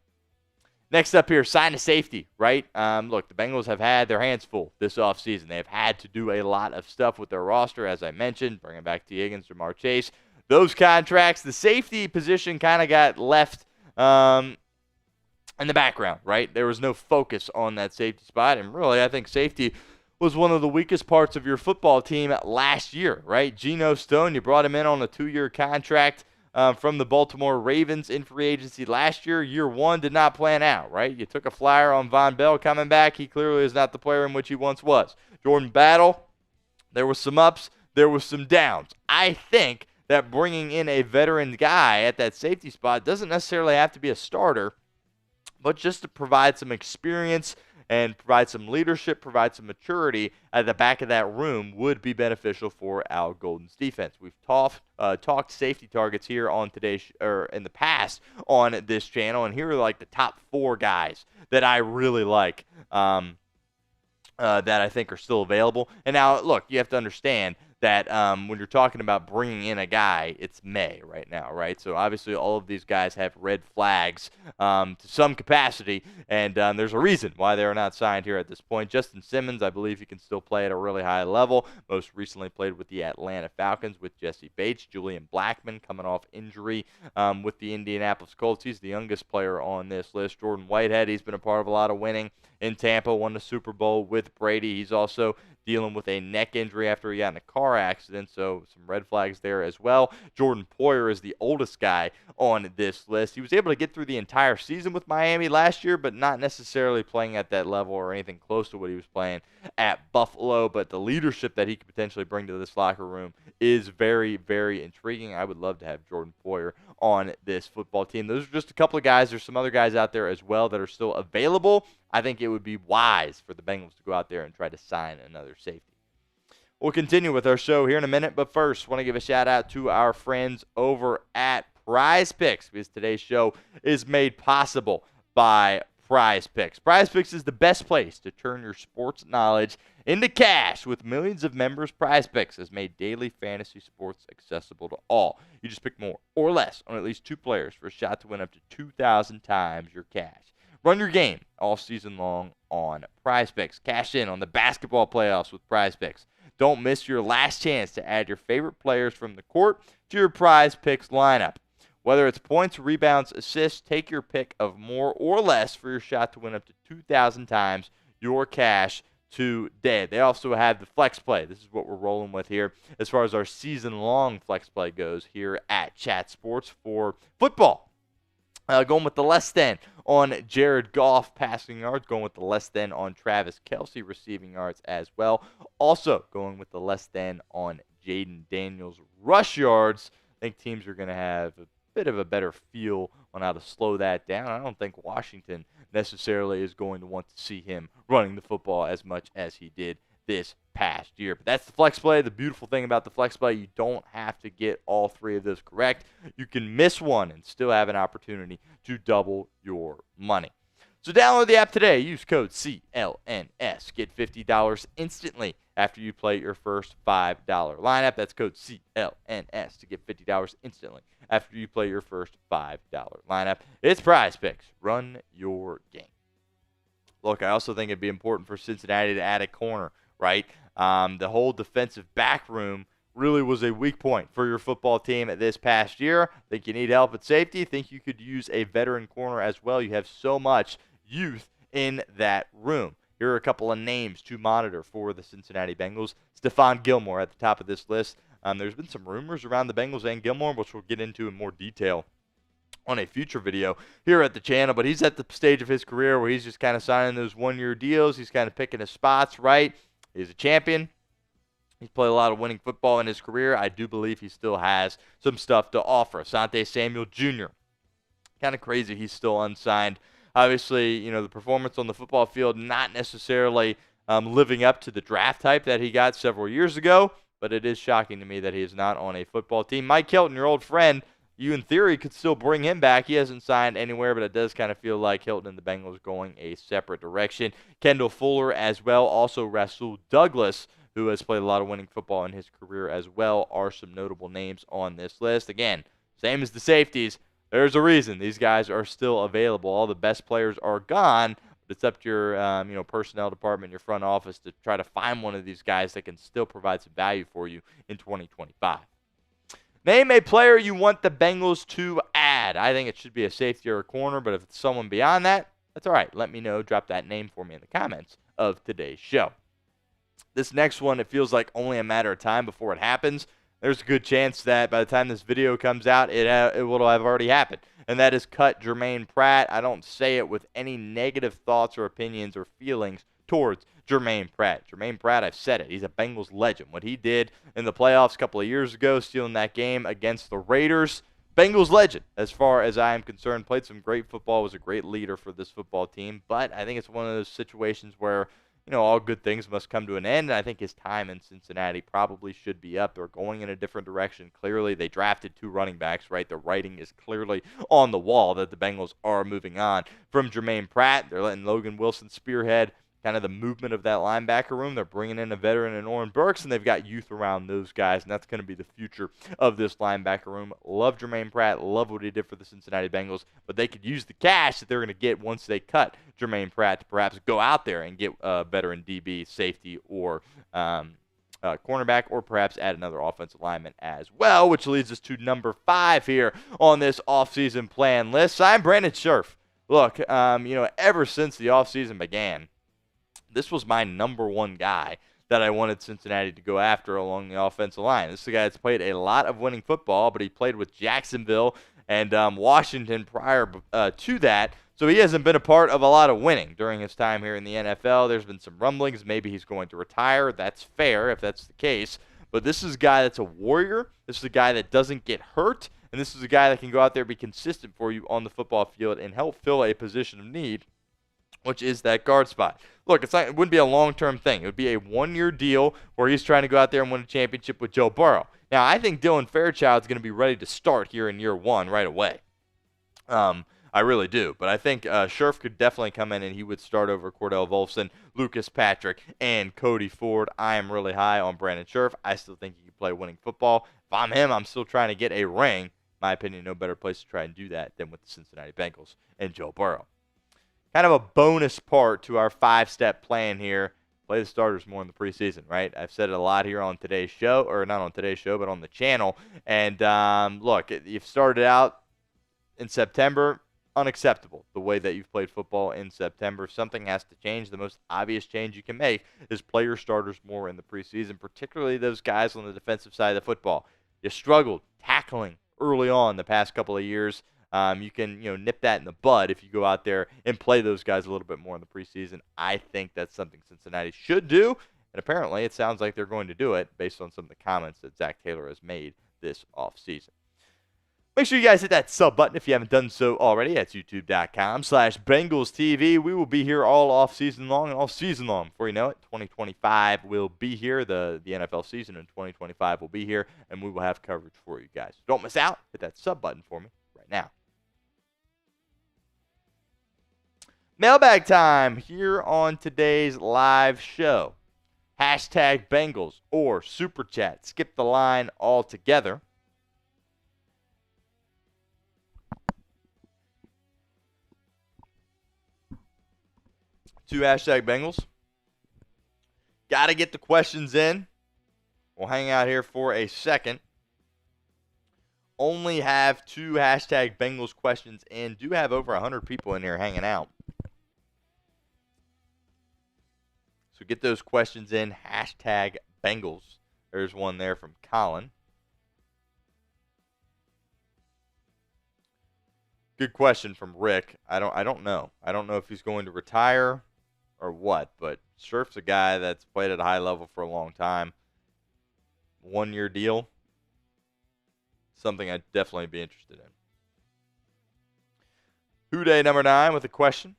Speaker 1: Next up here, sign a safety, right? Look, the Bengals have had their hands full this offseason. They have had to do a lot of stuff with their roster, as I mentioned, bringing back T. Higgins, Jamar Chase. Those contracts, the safety position kind of got left in the background, right? There was no focus on that safety spot, and really, I think safety was one of the weakest parts of your football team last year, right? Geno Stone, you brought him in on a 2-year contract from the Baltimore Ravens in free agency last year. Year one did not plan out, right? You took a flyer on Von Bell coming back. He clearly is not the player in which he once was. Jordan Battle, there was some ups, there was some downs. I think that bringing in a veteran guy at that safety spot doesn't necessarily have to be a starter, but just to provide some experience and provide some leadership, provide some maturity at the back of that room would be beneficial for Al Golden's defense. We've talked safety targets here on today's or in the past on this channel, and here are like the top 4 guys that I really like that I think are still available. And now, look, you have to understand that when you're talking about bringing in a guy, it's May right now, right? So obviously all of these guys have red flags to some capacity, and there's a reason why they're not signed here at this point. Justin Simmons, I believe he can still play at a really high level. Most recently played with the Atlanta Falcons with Jesse Bates. Julian Blackmon coming off injury with the Indianapolis Colts. He's the youngest player on this list. Jordan Whitehead, he's been a part of a lot of winning in Tampa, won the Super Bowl with Brady. He's also dealing with a neck injury after he got in a car accident, so some red flags there as well. Jordan Poyer is the oldest guy on this list. He was able to get through the entire season with Miami last year, but not necessarily playing at that level or anything close to what he was playing at Buffalo, but the leadership that he could potentially bring to this locker room is very, very intriguing. I would love to have Jordan Poyer on this football team. Those are just a couple of guys. There's some other guys out there as well that are still available. I think it would be wise for the Bengals to go out there and try to sign another safety. We'll continue with our show here in a minute, but first, want to give a shout out to our friends over at Prize Picks, because today's show is made possible by Prize Picks. Prize Picks is the best place to turn your sports knowledge into cash. With millions of members, Prize Picks has made daily fantasy sports accessible to all. You just pick more or less on at least 2 players for a shot to win up to 2,000 times your cash. Run your game all season long on Prize Picks. Cash in on the basketball playoffs with Prize Picks. Don't miss your last chance to add your favorite players from the court to your Prize Picks lineup. Whether it's points, rebounds, assists, take your pick of more or less for your shot to win up to 2,000 times your cash today. They also have the Flex Play. This is what we're rolling with here as far as our season-long Flex Play goes here at Chat Sports for football. Going with the less than on Jared Goff passing yards. Going with the less than on Travis Kelce receiving yards as well. Also going with the less than on Jaden Daniels rush yards. I think teams are going to have a bit of a better feel on how to slow that down. I don't think Washington necessarily is going to want to see him running the football as much as he did this past year. But that's the Flex Play. The beautiful thing about the Flex Play, you don't have to get all 3 of those correct. You can miss one and still have an opportunity to double your money. So download the app today. Use code CLNS. Get $50 instantly after you play your first $5 lineup. That's code CLNS to get $50 instantly after you play your first $5 lineup. It's Prize Picks. Run your game. Look, I also think it'd be important for Cincinnati to add a corner, right? The whole defensive back room really was a weak point for your football team this past year. Think you need help at safety. Think you could use a veteran corner as well. You have so much youth in that room. Here are a couple of names to monitor for the Cincinnati Bengals. Stephon Gilmore at the top of this list. There's been some rumors around the Bengals and Gilmore, which we'll get into in more detail on a future video here at the channel, but he's at the stage of his career where he's just kind of signing those one-year deals. He's kind of picking his spots, right? He's a champion. He's played a lot of winning football in his career. I do believe he still has some stuff to offer. Asante Samuel Jr., kind of crazy he's still unsigned. Obviously, the performance on the football field not necessarily living up to the draft type that he got several years ago, but it is shocking to me that he is not on a football team. Mike Hilton, your old friend, you in theory could still bring him back. He hasn't signed anywhere, but it does kind of feel like Hilton and the Bengals going a separate direction. Kendall Fuller as well. Also Rasul Douglas, who has played a lot of winning football in his career as well, are some notable names on this list. Again, same as the safeties. There's a reason these guys are still available. All the best players are gone, but it's up to your personnel department, your front office to try to find one of these guys that can still provide some value for you in 2025. Name a player you want the Bengals to add. I think it should be a safety or a corner, but if it's someone beyond that, that's all right. Let me know. Drop that name for me in the comments of today's show. This next one, it feels like only a matter of time before it happens. There's a good chance that by the time this video comes out, it will have already happened. And that is cut Jermaine Pratt. I don't say it with any negative thoughts or opinions or feelings towards Jermaine Pratt. Jermaine Pratt, I've said it, he's a Bengals legend. What he did in the playoffs a couple of years ago, stealing that game against the Raiders, Bengals legend as far as I am concerned. Played some great football, was a great leader for this football team. But I think it's one of those situations where, all good things must come to an end. And I think his time in Cincinnati probably should be up. They're going in a different direction. Clearly, they drafted 2 running backs, right? The writing is clearly on the wall that the Bengals are moving on from Jermaine Pratt. They're letting Logan Wilson spearhead kind of the movement of that linebacker room. They're bringing in a veteran in Oren Burks, and they've got youth around those guys, and that's going to be the future of this linebacker room. Love Jermaine Pratt. Love what he did for the Cincinnati Bengals, but they could use the cash that they're going to get once they cut Jermaine Pratt to perhaps go out there and get a veteran DB, safety, or cornerback, or perhaps add another offensive lineman as well, which leads us to number 5 here on this offseason plan list. I'm Brandon Scherf. Look, ever since the offseason began, this was my number 1 guy that I wanted Cincinnati to go after along the offensive line. This is a guy that's played a lot of winning football, but he played with Jacksonville and Washington prior to that, so he hasn't been a part of a lot of winning during his time here in the NFL. There's been some rumblings. Maybe he's going to retire. That's fair if that's the case, but this is a guy that's a warrior. This is a guy that doesn't get hurt, and this is a guy that can go out there and be consistent for you on the football field and help fill a position of need, which is that guard spot. Look, it wouldn't be a long-term thing. It would be a 1-year deal where he's trying to go out there and win a championship with Joe Burrow. Now, I think Dylan Fairchild's going to be ready to start here in year 1 right away. I really do. But I think Scherf could definitely come in and he would start over Cordell Volson, Lucas Patrick, and Cody Ford. I am really high on Brandon Scherf. I still think he can play winning football. If I'm him, I'm still trying to get a ring. In my opinion, no better place to try and do that than with the Cincinnati Bengals and Joe Burrow. Kind of a bonus part to our 5-step plan here. Play the starters more in the preseason, right? I've said it a lot here on today's show, or not on today's show, but on the channel. And look, you've started out in September, unacceptable the way that you've played football in September. Something has to change. The most obvious change you can make is play your starters more in the preseason, particularly those guys on the defensive side of the football. You struggled tackling early on the past couple of years. You can nip that in the bud if you go out there and play those guys a little bit more in the preseason. I think that's something Cincinnati should do, and apparently it sounds like they're going to do it based on some of the comments that Zach Taylor has made this offseason. Make sure you guys hit that sub button if you haven't done so already. That's youtube.com/BengalsTV. We will be here all off season long and all season long before you know it. 2025 will be here. The NFL season in 2025 will be here, and we will have coverage for you guys. Don't miss out. Hit that sub button for me right now. Mailbag time here on today's live show. Hashtag Bengals or Super Chat. Skip the line altogether. To hashtag Bengals. Got to get the questions in, We'll hang out here for a second. Only have 2 hashtag Bengals questions in. Do have over 100 people in here hanging out. So get those questions in. Hashtag Bengals. There's one there from Colin. Good question from Rick. I don't know. I don't know if he's going to retire or what, but Surf's a guy that's played at a high level for a long time. 1-year deal. Something I'd definitely be interested in. Who Day number 9 with a question.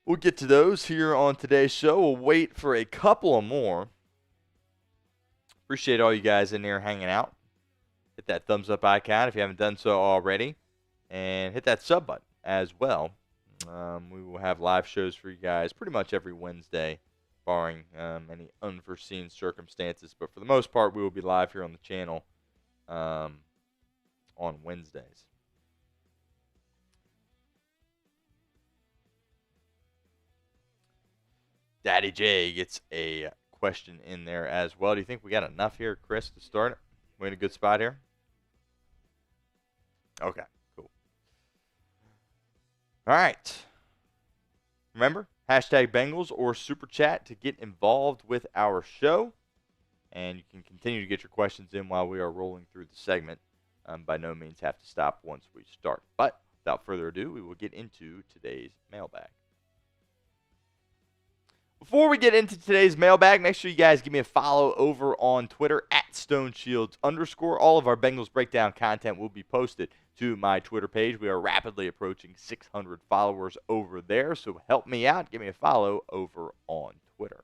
Speaker 1: We'll get to those here on today's show. We'll wait for a couple of more. Appreciate all you guys in there hanging out. Hit that thumbs up icon if you haven't done so already. And hit that sub button as well. We will have live shows for you guys pretty much every Wednesday, barring any unforeseen circumstances. But for the most part, we will be live here on the channel on Wednesdays. Daddy J gets a question in there as well. Do you think we got enough here, Chris, to start it? We're in a good spot here? Okay, cool. All right. Remember, hashtag Bengals or Super Chat to get involved with our show. And you can continue to get your questions in while we are rolling through the segment. By no means have to stop once we start. But without further ado, we will get into today's mailbag. Before we get into today's mailbag, make sure you guys give me a follow over on Twitter at StoneShields_. All of our Bengals Breakdown content will be posted to my Twitter page. We are rapidly approaching 600 followers over there, so help me out. Give me a follow over on Twitter.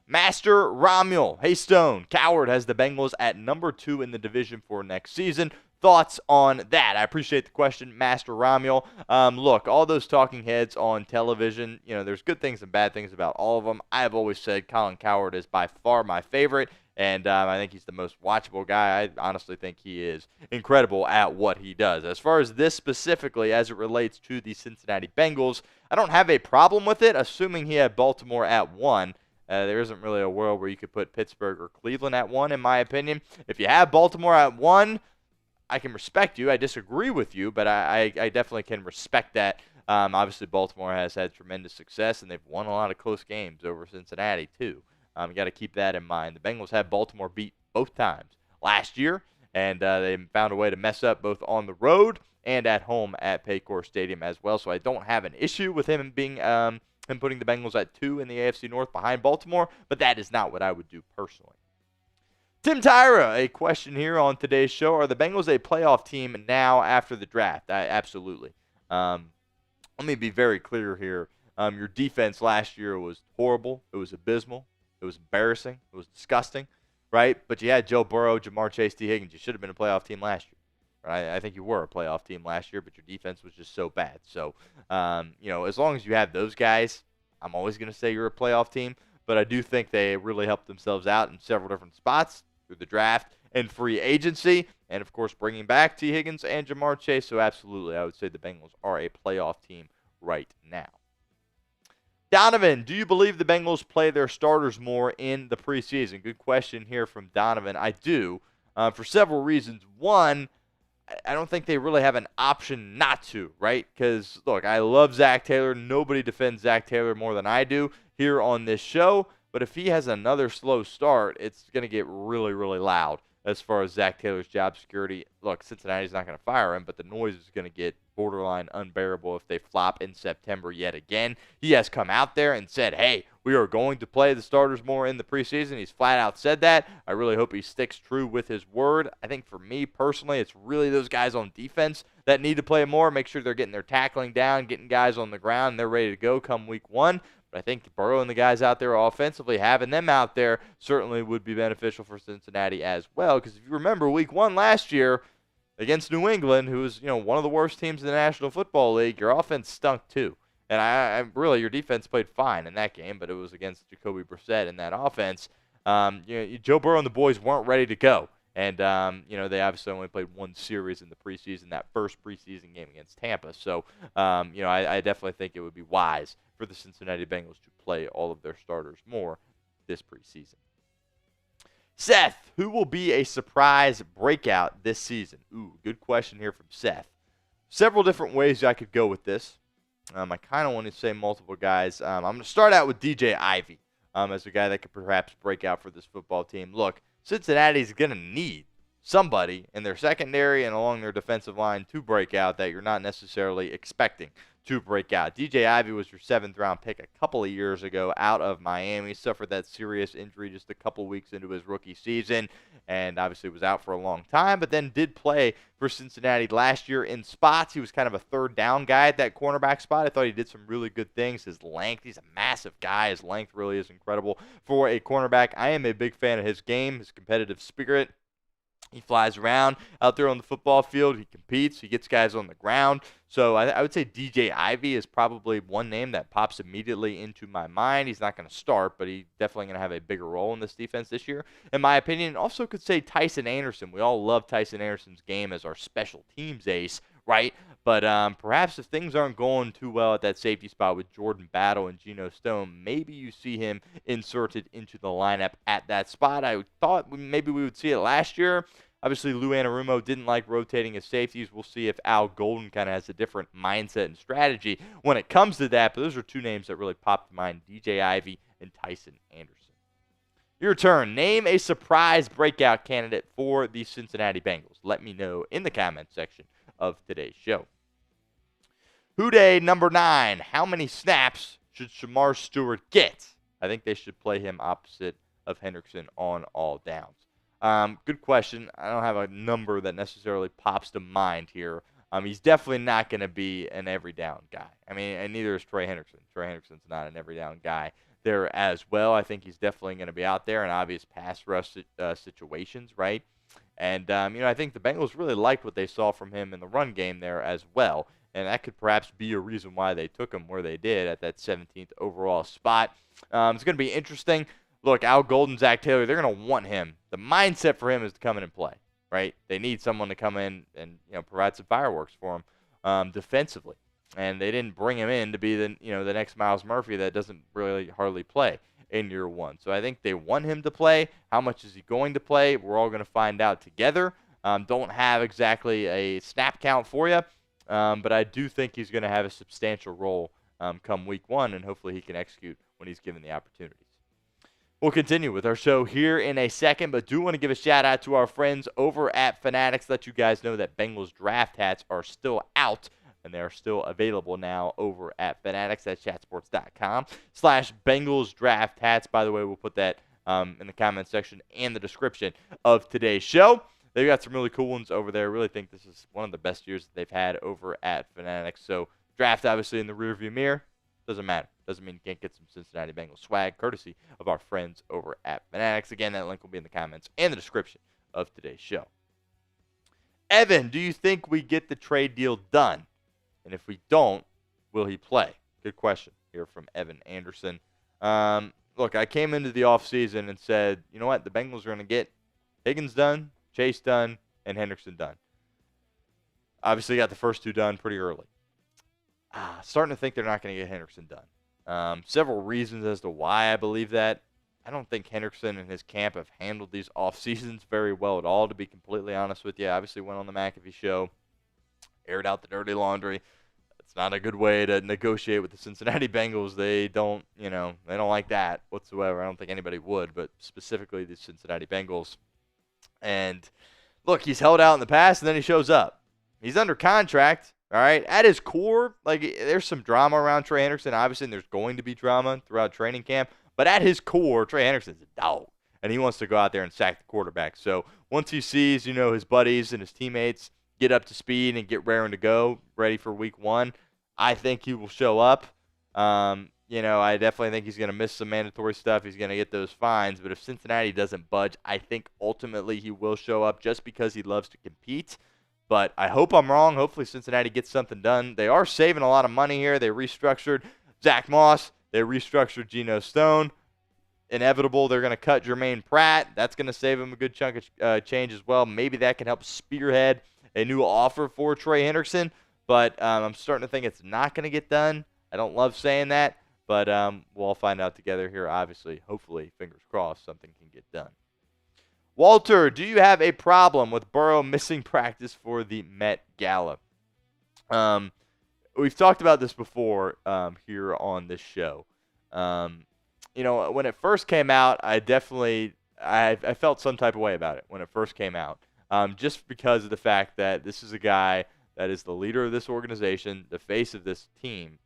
Speaker 1: Master Romuel. Hey, Stone. Coward has the Bengals at number 2 in the division for next season. Thoughts on that? I appreciate the question, Master Romuel. Look, all those talking heads on television, there's good things and bad things about all of them. I have always said Colin Cowherd is by far my favorite, and I think he's the most watchable guy. I honestly think he is incredible at what he does. As far as this specifically, as it relates to the Cincinnati Bengals, I don't have a problem with it, assuming he had Baltimore at 1. There isn't really a world where you could put Pittsburgh or Cleveland at 1, in my opinion. If you have Baltimore at 1, I can respect you. I disagree with you, but I definitely can respect that. Obviously, Baltimore has had tremendous success, and they've won a lot of close games over Cincinnati, too. You got to keep that in mind. The Bengals had Baltimore beat both times last year, and they found a way to mess up both on the road and at home at Paycor Stadium as well. So I don't have an issue with him being him putting the Bengals at 2 in the AFC North behind Baltimore, but that is not what I would do personally. Tim Tyra, a question here on today's show. Are the Bengals a playoff team now after the draft? Absolutely. Let me be very clear here. Your defense last year was horrible. It was abysmal. It was embarrassing. It was disgusting, right? But you had Joe Burrow, Jamar Chase, T. Higgins. You should have been a playoff team last year. Right? I think you were a playoff team last year, but your defense was just so bad. So, as long as you have those guys, I'm always going to say you're a playoff team. But I do think they really helped themselves out in several different spots through the draft and free agency. And, of course, bringing back T. Higgins and Jamar Chase. So, absolutely, I would say the Bengals are a playoff team right now. Donovan, do you believe the Bengals play their starters more in the preseason? Good question here from Donovan. I do, for several reasons. One, I don't think they really have an option not to, right? Because, look, I love Zach Taylor. Nobody defends Zach Taylor more than I do here on this show. But if he has another slow start, it's going to get really, really loud as far as Zach Taylor's job security. Look, Cincinnati's not going to fire him, but the noise is going to get borderline unbearable if they flop in September yet again. He has come out there and said, hey, we are going to play the starters more in the preseason. He's flat out said that. I really hope he sticks true with his word. I think for me personally, it's really those guys on defense that need to play more, make sure they're getting their tackling down, getting guys on the ground, and they're ready to go come week 1. But I think Burrow and the guys out there offensively, having them out there certainly would be beneficial for Cincinnati as well. Because if you remember week 1 last year against New England, who was one of the worst teams in the National Football League, your offense stunk too. And I really, your defense played fine in that game, but it was against Jacoby Brissett in that offense. Joe Burrow and the boys weren't ready to go. And, they obviously only played one series in the preseason, that first preseason game against Tampa. So, I definitely think it would be wise for the Cincinnati Bengals to play all of their starters more this preseason. Seth, who will be a surprise breakout this season? Ooh, good question here from Seth. Several different ways I could go with this. I kind of want to say multiple guys. I'm going to start out with DJ Ivey as a guy that could perhaps break out for this football team. Look, Cincinnati's going to need somebody in their secondary and along their defensive line to break out that you're not necessarily expecting to break out. DJ Ivey was your 7th-round pick a couple of years ago out of Miami. Suffered that serious injury just a couple weeks into his rookie season and obviously was out for a long time, but then did play for Cincinnati last year in spots. He was kind of a third down guy at that cornerback spot. I thought he did some really good things. His length, he's a massive guy. His length really is incredible for a cornerback. I am a big fan of his game, his competitive spirit. He flies around out there on the football field. He competes. He gets guys on the ground. So I would say DJ Ivey is probably one name that pops immediately into my mind. He's not going to start, but he's definitely going to have a bigger role in this defense this year, in my opinion. Also could say Tycen Anderson. We all love Tycen Anderson's game as our special teams ace, right? But perhaps if things aren't going too well at that safety spot with Jordan Battle and Geno Stone, maybe you see him inserted into the lineup at that spot. I thought maybe we would see it last year. Obviously, Lou Anarumo didn't like rotating his safeties. We'll see if Al Golden kind of has a different mindset and strategy when it comes to that. But those are two names that really popped to mind, DJ Ivey and Tycen Anderson. Your turn. Name a surprise breakout candidate for the Cincinnati Bengals. Let me know in the comments section of today's show. Houday number 9. How many snaps should Shamar Stewart get? I think they should play him opposite of Hendrickson on all downs. Good question. I don't have a number that necessarily pops to mind here. He's definitely not going to be an every down guy. I mean, and neither is Trey Hendrickson. Trey Hendrickson's not an every down guy there as well. I think he's definitely going to be out there in obvious pass rush situations, right? And, I think the Bengals really liked what they saw from him in the run game there as well. And that could perhaps be a reason why they took him where they did at that 17th overall spot. It's going to be interesting. Look, Al Golden, Zach Taylor, they're going to want him. The mindset for him is to come in and play, right? They need someone to come in and provide some fireworks for him defensively. And they didn't bring him in to be the next Myles Murphy that doesn't really hardly play in year one. So I think they want him to play. How much is he going to play? We're all going to find out together. Don't have exactly a snap count for you, but I do think he's going to have a substantial role come week 1, and hopefully he can execute when he's given the opportunities. We'll continue with our show here in a second, but do want to give a shout out to our friends over at Fanatics. Let you guys know that Bengals draft hats are still out, and they are still available now over at Fanatics at chatsports.com/Bengals draft hats. By the way, we'll put that in the comment section and the description of today's show. They've got some really cool ones over there. I really think this is one of the best years that they've had over at Fanatics. So draft obviously in the rearview mirror. Doesn't matter. Doesn't mean you can't get some Cincinnati Bengals swag, courtesy of our friends over at Fanatics. Again, that link will be in the comments and the description of today's show. Evan, do you think we get the trade deal done? And if we don't, will he play? Good question here from Evan Anderson. Look, I came into the offseason and said, you know what? The Bengals are going to get Higgins done, Chase done, and Hendrickson done. Obviously, got the first two done pretty early. Starting to think they're not going to get Hendrickson done. Several reasons as to why I believe that. I don't think Hendrickson and his camp have handled these off seasons very well at all, to be completely honest with you. Obviously went on the McAfee show, aired out the dirty laundry. It's not a good way to negotiate with the Cincinnati Bengals. They don't like that whatsoever. I don't think anybody would, but specifically the Cincinnati Bengals. And look, he's held out in the past, and then he shows up. He's under contract. All right, at his core, there's some drama around Trey Hendrickson. Obviously, there's going to be drama throughout training camp. But at his core, Trey Hendrickson's a dog, and he wants to go out there and sack the quarterback. So once he sees, his buddies and his teammates get up to speed and get raring to go, ready for week 1, I think he will show up. I definitely think he's going to miss some mandatory stuff. He's going to get those fines. But if Cincinnati doesn't budge, I think ultimately he will show up just because he loves to compete. But I hope I'm wrong. Hopefully Cincinnati gets something done. They are saving a lot of money here. They restructured Zach Moss. They restructured Geno Stone. Inevitable, they're going to cut Jermaine Pratt. That's going to save him a good chunk of change as well. Maybe that can help spearhead a new offer for Trey Hendrickson. But I'm starting to think it's not going to get done. I don't love saying that. But we'll all find out together here, obviously. Hopefully, fingers crossed, something can get done. Walter, do you have a problem with Burrow missing practice for the Met Gala? Um, we've talked about this before here on this show. Um, when it first came out, I felt some type of way about it when it first came out, just because of the fact that this is a guy that is the leader of this organization, the face of this team,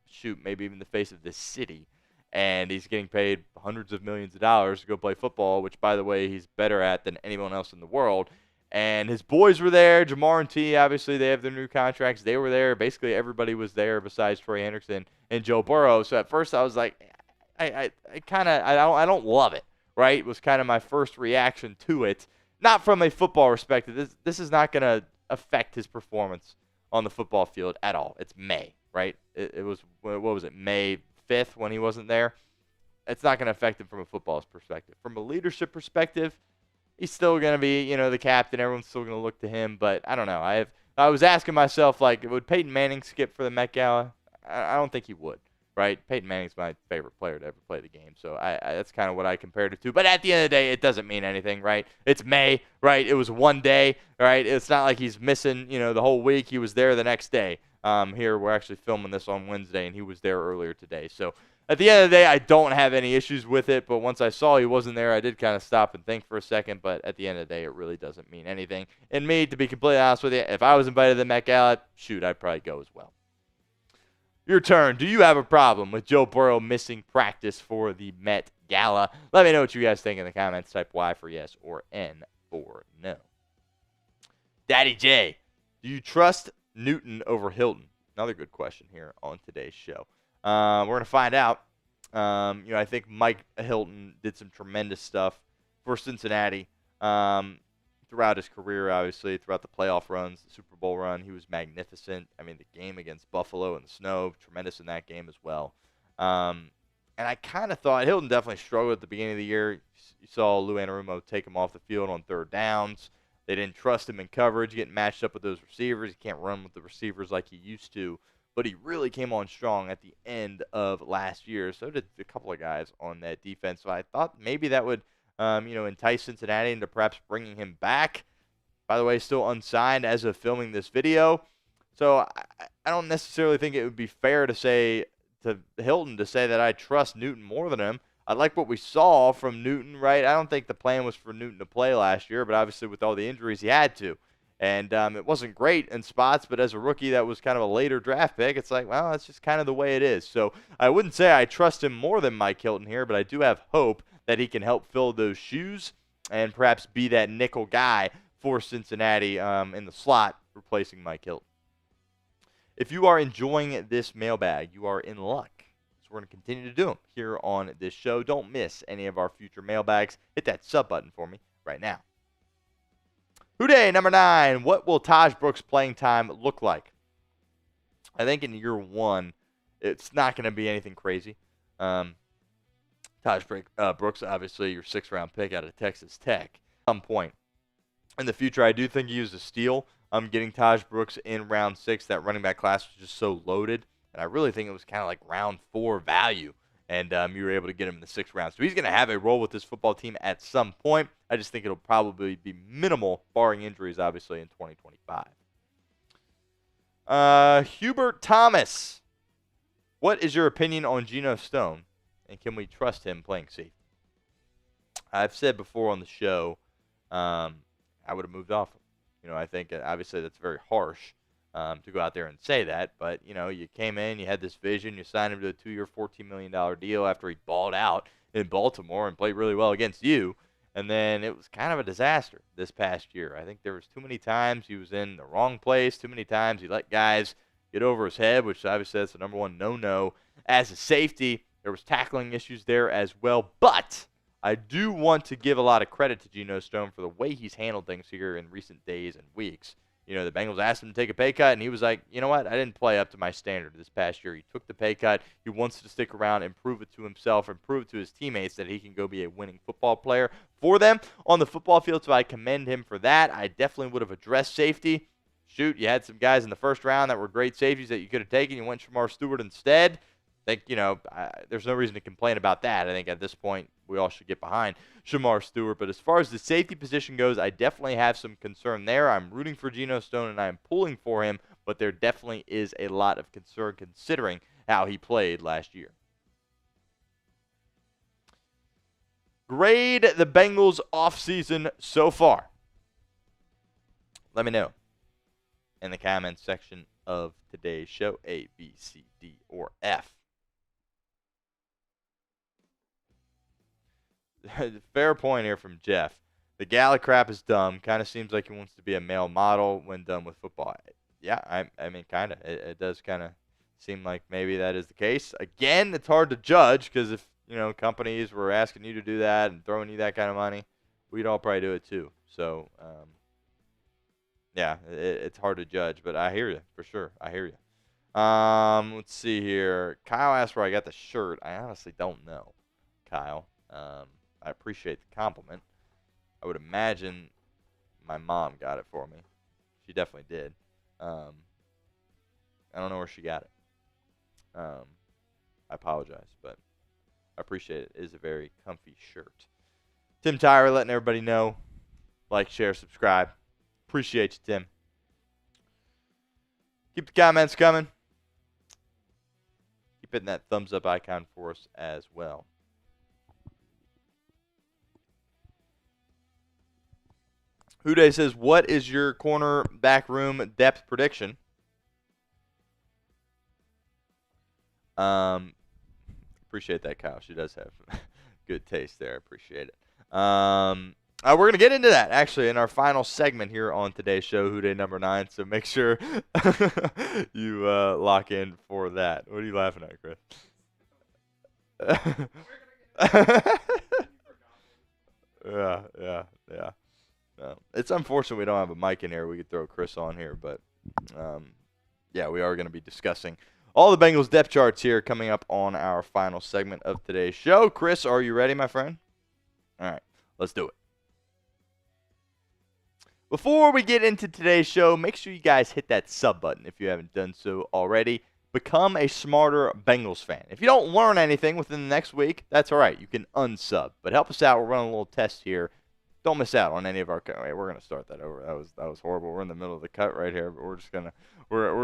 Speaker 1: shoot, maybe even the face of this city, and he's getting paid hundreds of millions of dollars to go play football, which, by the way, he's better at than anyone else in the world. And his boys were there. Jamar and T, obviously, they have their new contracts. They were there. Basically, everybody was there besides Trey Hendrickson and Joe Burrow. So at first, I was like, I don't love it. Right? It was kind of my first reaction to it. Not from a football perspective. This is not going to affect his performance on the football field at all. It's May, right? It was, what was it, May 5th when he wasn't there? It's not going to affect him from a football perspective. From a leadership perspective, he's still going to be, the captain. Everyone's still going to look to him. But I don't know. I was asking myself, like, would Peyton Manning skip for the Met Gala? I don't think he would, right? Peyton Manning's my favorite player to ever play the game. So that's kind of what I compared it to. But at the end of the day, it doesn't mean anything, right? It's May, right? It was one day, right? It's not like he's missing, the whole week. He was there the next day. Here, we're actually filming this on Wednesday, and he was there earlier today. So at the end of the day, I don't have any issues with it, but once I saw he wasn't there, I did kind of stop and think for a second, but at the end of the day, it really doesn't mean anything. And me, to be completely honest with you, if I was invited to the Met Gala, shoot, I'd probably go as well. Your turn. Do you have a problem with Joe Burrow missing practice for the Met Gala? Let me know what you guys think in the comments. Type Y for yes or N for no. Daddy J, do you trust Newton over Hilton? Another good question here on today's show. We're going to find out. I think Mike Hilton did some tremendous stuff for Cincinnati throughout his career, obviously, throughout the playoff runs, the Super Bowl run. He was magnificent. I mean, the game against Buffalo in the snow, tremendous in that game as well. And I kind of thought Hilton definitely struggled at the beginning of the year. You saw Lou Anarumo take him off the field on third downs. They didn't trust him in coverage, getting matched up with those receivers. He can't run with the receivers like he used to. But he really came on strong at the end of last year. So did a couple of guys on that defense. So I thought maybe that would, entice Cincinnati into perhaps bringing him back. By the way, still unsigned as of filming this video. So I don't necessarily think it would be fair to say to Hilton to say that I trust Newton more than him. I like what we saw from Newton, right? I don't think the plan was for Newton to play last year, but obviously with all the injuries, he had to. And it wasn't great in spots, but as a rookie that was kind of a later draft pick, it's like, well, that's just kind of the way it is. So I wouldn't say I trust him more than Mike Hilton here, but I do have hope that he can help fill those shoes and perhaps be that nickel guy for Cincinnati in the slot, replacing Mike Hilton. If you are enjoying this mailbag, you are in luck. So we're going to continue to do them here on this show. Don't miss any of our future mailbags. Hit that sub button for me right now. Houday, number 9. What will Taj Brooks' playing time look like? I think in year one, it's not going to be anything crazy. Taj Brooks, obviously, your 6th-round pick out of Texas Tech. At some point in the future, I do think he was a steal. Getting Taj Brooks in round 6, that running back class was just so loaded. And I really think it was kind of like round 4 value. And you were able to get him in the 6th round. So he's going to have a role with this football team at some point. I just think it'll probably be minimal, barring injuries, obviously, in 2025. Hubert Thomas. What is your opinion on Geno Stone? And can we trust him playing safety? I've said before on the show, I would have moved off him. I think obviously that's very harsh to go out there and say that. But, you came in, you had this vision, you signed him to a 2-year, $14 million deal after he balled out in Baltimore and played really well against you. And then it was kind of a disaster this past year. I think there was too many times he was in the wrong place, too many times he let guys get over his head, which obviously that's the number one no-no. As a safety, there was tackling issues there as well. But I do want to give a lot of credit to Geno Stone for the way he's handled things here in recent days and weeks. The Bengals asked him to take a pay cut, and he was like, you know what, I didn't play up to my standard this past year. He took the pay cut. He wants to stick around and prove it to himself and prove it to his teammates that he can go be a winning football player for them on the football field, so I commend him for that. I definitely would have addressed safety. Shoot, you had some guys in the 1st round that were great safeties that you could have taken. You went Shamar Stewart instead. I think, there's no reason to complain about that. I think at this point, we all should get behind Shamar Stewart. But as far as the safety position goes, I definitely have some concern there. I'm rooting for Geno Stone, and I'm pulling for him, but there definitely is a lot of concern considering how he played last year. Grade the Bengals offseason so far. Let me know in the comments section of today's show. A, B, C, D, or F. Fair point here from Jeff. The Gala crap is dumb. Kind of seems like he wants to be a male model when done with football. Yeah, I mean, kind of. It does kind of seem like maybe that is the case. Again, it's hard to judge because if, companies were asking you to do that and throwing you that kind of money, we'd all probably do it too. So, yeah, it's hard to judge, but I hear you for sure. I hear you. Let's see here. Kyle asked where I got the shirt. I honestly don't know, Kyle. I appreciate the compliment. I would imagine my mom got it for me. She definitely did. I don't know where she got it. I apologize, but I appreciate it. It is a very comfy shirt. Tim Tyrer letting everybody know. Like, share, subscribe. Appreciate you, Tim. Keep the comments coming. Keep hitting that thumbs up icon for us as well. Huday says, what is your cornerback room depth prediction? Appreciate that, Kyle. She does have good taste there. I appreciate it. We're going to get into that, actually, in our final segment here on today's show, Huday number 9. So make sure you lock in for that. What are you laughing at, Chris? Yeah. It's unfortunate we don't have a mic in here. We could throw Chris on here, but yeah, we are going to be discussing all the Bengals depth charts here coming up on our final segment of today's show. Chris, are you ready, my friend? All right, let's do it. Before we get into today's show, make sure you guys hit that sub button if you haven't done so already. Become a smarter Bengals fan. If you don't learn anything within the next week, that's all right. You can unsub. But help us out. We're running a little test here. Don't miss out on any of our. Wait, we're gonna start that over. That was horrible. We're in the middle of the cut right here, but we're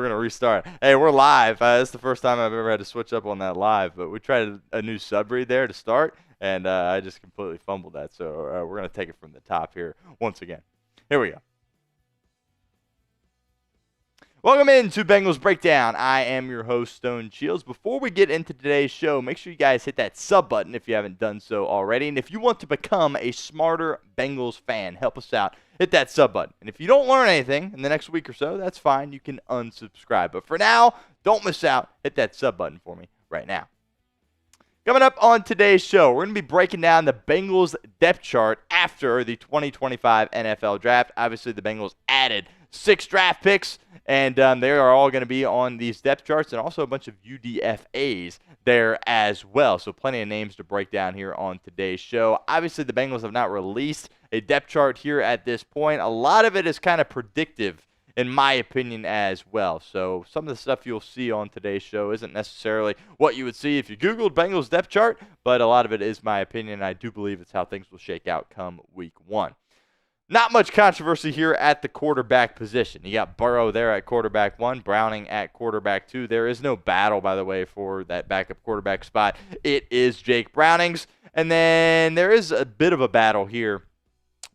Speaker 1: gonna restart. Hey, we're live. This is the first time I've ever had to switch up on that live. But we tried a new sub read there to start, and I just completely fumbled that. So we're gonna take it from the top here once again. Here we go. Welcome into Bengals Breakdown. I am your host, Stone Shields. Before we get into today's show, make sure you guys hit that sub button if you haven't done so already. And if you want to become a smarter Bengals fan, help us out. Hit that sub button. And if you don't learn anything in the next week or so, that's fine. You can unsubscribe. But for now, don't miss out. Hit that sub button for me right now. Coming up on today's show, we're going to be breaking down the Bengals depth chart after the 2025 NFL Draft. Obviously, the Bengals added 6 draft picks, and they are all going to be on these depth charts, and also a bunch of UDFAs there as well. So plenty of names to break down here on today's show. Obviously, the Bengals have not released a depth chart here at this point. A lot of it is kind of predictive, in my opinion, as well. So some of the stuff you'll see on today's show isn't necessarily what you would see if you Googled Bengals depth chart, but a lot of it is my opinion. I do believe it's how things will shake out come week 1. Not much controversy here at the quarterback position. You got Burrow there at quarterback 1, Browning at quarterback 2. There is no battle, by the way, for that backup quarterback spot. It is Jake Browning's. And then there is a bit of a battle here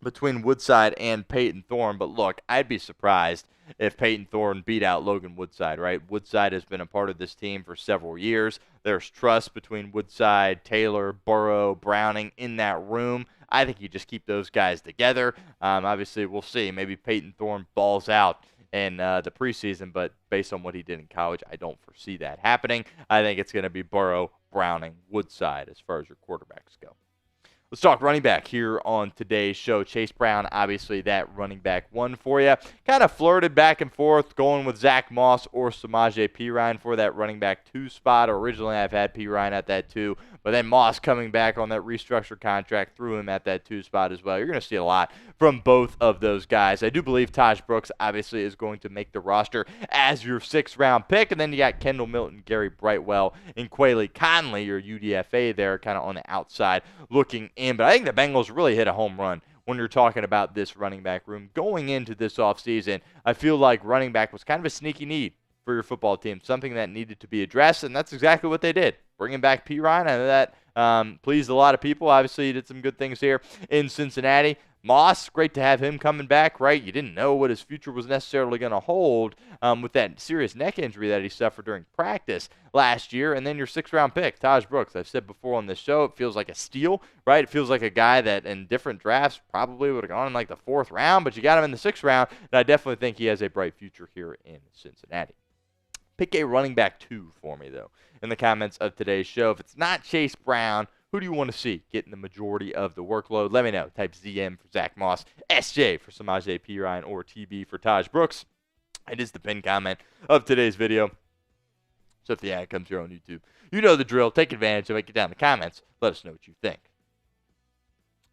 Speaker 1: between Woodside and Peyton Thorne. But look, I'd be surprised if Peyton Thorne beat out Logan Woodside, right? Woodside has been a part of this team for several years. There's trust between Woodside, Taylor, Burrow, Browning in that room. I think you just keep those guys together. Obviously, we'll see. Maybe Peyton Thorne balls out in the preseason, but based on what he did in college, I don't foresee that happening. I think it's going to be Burrow, Browning, Woodside as far as your quarterbacks go. Let's talk running back here on today's show. Chase Brown, obviously that running back one for you. Kind of flirted back and forth going with Zach Moss or Samaje Perine for that running back 2 spot. Originally, I've had Perine at that 2, but then Moss coming back on that restructured contract threw him at that 2 spot as well. You're going to see a lot from both of those guys. I do believe Taj Brooks obviously is going to make the roster as your 6th-round pick, and then you got Kendall Milton, Gary Brightwell, and Quayle Conley, your UDFA there, kind of on the outside looking in. But I think the Bengals really hit a home run when you're talking about this running back room. Going into this offseason, I feel like running back was kind of a sneaky need for your football team, something that needed to be addressed, and that's exactly what they did. Bringing back Perine, I know that pleased a lot of people. Obviously, he did some good things here in Cincinnati. Moss, great to have him coming back, right? You didn't know what his future was necessarily going to hold with that serious neck injury that he suffered during practice last year. And then your 6th-round pick, Taj Brooks. I've said before on this show, it feels like a steal, right? It feels like a guy that in different drafts probably would have gone in like the 4th round, but you got him in the 6th round, and I definitely think he has a bright future here in Cincinnati. Pick a running back 2 for me, though, in the comments of today's show. If it's not Chase Brown, who do you want to see getting the majority of the workload? Let me know. Type ZM for Zach Moss, SJ for Samaje Perine, or TB for Taj Brooks. It is the pinned comment of today's video. So if the ad comes here on YouTube, you know the drill. Take advantage of it. Get down in the comments. Let us know what you think.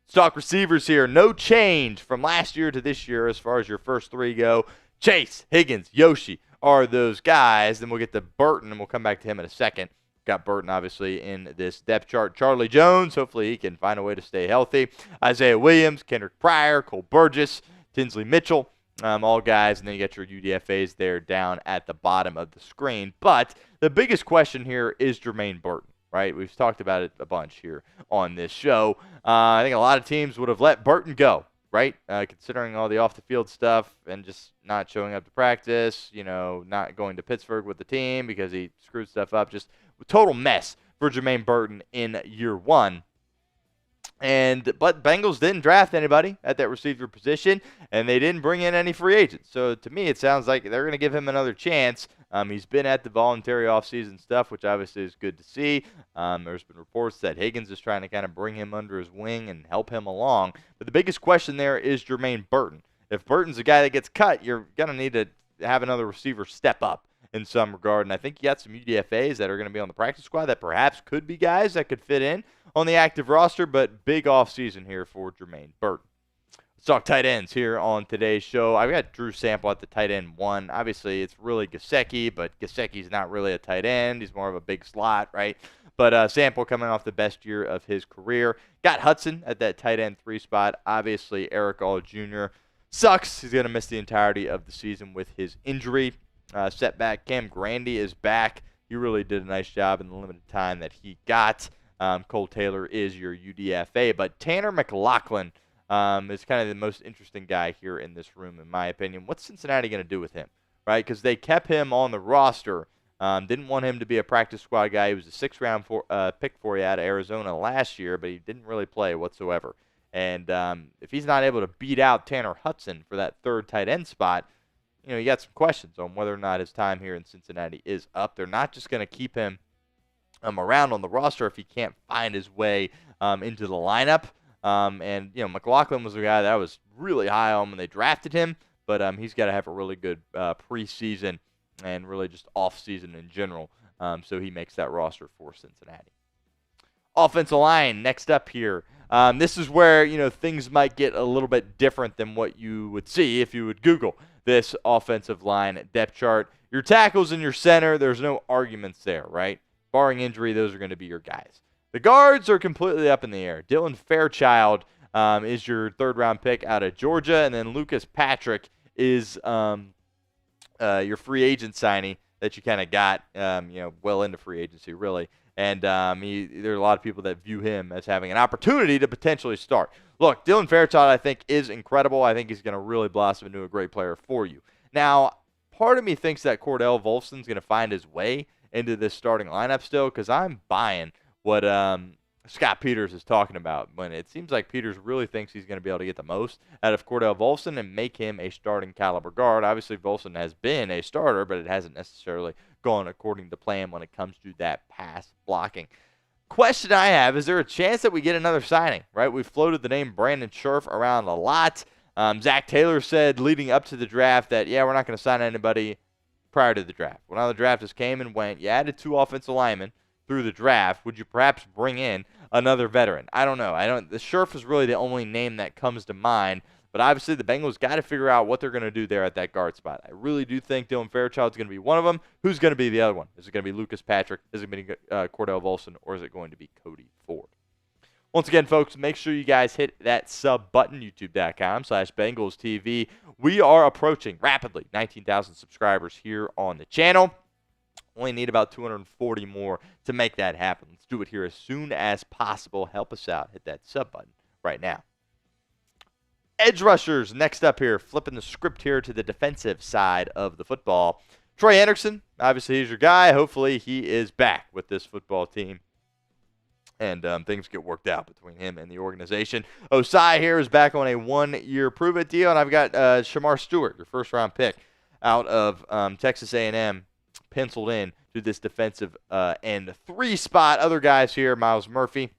Speaker 1: Let's talk receivers here. No change from last year to this year as far as your first 3 go. Chase, Higgins, Yoshi are those guys. Then we'll get to Burton, and we'll come back to him in a second. Got Burton, obviously, in this depth chart. Charlie Jones, hopefully he can find a way to stay healthy. Isaiah Williams, Kendrick Pryor, Cole Burgess, Tinsley Mitchell, all guys. And then you got your UDFAs there down at the bottom of the screen. But the biggest question here is Jermaine Burton, right? We've talked about it a bunch here on this show. I think a lot of teams would have let Burton go, right? Considering all the off-the-field stuff and just not showing up to practice, not going to Pittsburgh with the team because he screwed stuff up. Just a total mess for Jermaine Burton in year 1. But Bengals didn't draft anybody at that receiver position, and they didn't bring in any free agents. So to me, it sounds like they're going to give him another chance. He's been at the voluntary offseason stuff, which obviously is good to see. There's been reports that Higgins is trying to kind of bring him under his wing and help him along. But the biggest question there is Jermaine Burton. If Burton's a guy that gets cut, you're going to need to have another receiver step up in some regard. And I think you got some UDFAs that are going to be on the practice squad that perhaps could be guys that could fit in on the active roster, but big offseason here for Jermaine Burton. Let's talk tight ends here on today's show. I've got Drew Sample at the tight end 1. Obviously, it's really Gesicki, but Gesicki's not really a tight end. He's more of a big slot, right? But Sample coming off the best year of his career. Got Hudson at that tight end 3 spot. Obviously, Eric All Jr. sucks. He's going to miss the entirety of the season with his injury setback. Cam Grandy is back. He really did a nice job in the limited time that he got. Cole Taylor is your UDFA. But Tanner McLachlan is kind of the most interesting guy here in this room, in my opinion. What's Cincinnati going to do with him, right? Because they kept him on the roster. Didn't want him to be a practice squad guy. He was a 6th-round pick for you out of Arizona last year, but he didn't really play whatsoever. And if he's not able to beat out Tanner Hudson for that 3rd tight end spot, you got some questions on whether or not his time here in Cincinnati is up. They're not just going to keep him around on the roster if he can't find his way into the lineup. McLachlan was a guy that I was really high on when they drafted him, but he's got to have a really good preseason and really just off-season in general, so he makes that roster for Cincinnati. Offensive line, next up here. This is where, things might get a little bit different than what you would see if you would Google this offensive line depth chart. Your tackles and your center, there's no arguments there, right? Barring injury, those are going to be your guys. The guards are completely up in the air. Dylan Fairchild is your 3rd-round pick out of Georgia, and then Lucas Patrick is your free agent signing that you kind of got, well into free agency, really. And there are a lot of people that view him as having an opportunity to potentially start. Look, Dylan Fairchild, I think, is incredible. I think he's going to really blossom into a great player for you. Now, part of me thinks that Cordell Volson's going to find his way into this starting lineup still, because I'm buying what Scott Peters is talking about. When it seems like Peters really thinks he's going to be able to get the most out of Cordell Volson and make him a starting caliber guard. Obviously, Volson has been a starter, but it hasn't necessarily gone according to plan when it comes to that pass blocking. question I have, is there a chance that we get another signing, right? We've floated the name Brandon Scherf around a lot. Zach Taylor said leading up to the draft that, yeah, we're not going to sign anybody prior to the draft. Well, now the draft just came and went. You added 2 offensive linemen through the draft. Would you perhaps bring in another veteran? I don't know. The Scherf is really the only name that comes to mind. But obviously, the Bengals got to figure out what they're going to do there at that guard spot. I really do think Dylan Fairchild's going to be one of them. Who's going to be the other one? Is it going to be Lucas Patrick? Is it going to be Cordell Volson? Or is it going to be Cody Ford? Once again, folks, make sure you guys hit that sub button, youtube.com/BengalsTV. We are approaching rapidly 19,000 subscribers here on the channel. Only need about 240 more to make that happen. Let's do it here as soon as possible. Help us out. Hit that sub button right now. Edge rushers next up here, flipping the script here to the defensive side of the football. Trey Hendrickson, obviously he's your guy. Hopefully he is back with this football team and things get worked out between him and the organization. Osai here is back on a 1-year prove-it deal, and I've got Shamar Stewart, your first-round pick out of Texas A&M, penciled in to this defensive end 3 spot. Other guys here, Miles Murphy,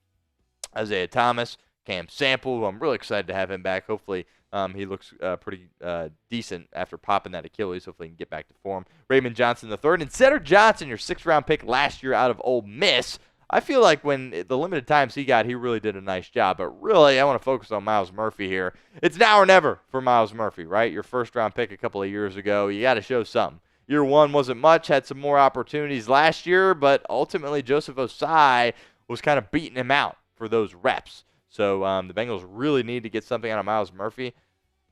Speaker 1: Isaiah Thomas, Cam Sample, who I'm really excited to have him back. Hopefully he looks pretty decent after popping that Achilles. Hopefully he can get back to form. Raymond Johnson III. And Cedric Johnson, your 6th-round pick last year out of Ole Miss. I feel like when the limited times he got, he really did a nice job. But really, I want to focus on Miles Murphy here. It's now or never for Miles Murphy, right? Your first-round pick a couple of years ago. You got to show something. Year 1 wasn't much. Had some more opportunities last year. But ultimately, Joseph Osai was kind of beating him out for those reps. So the Bengals really need to get something out of Miles Murphy.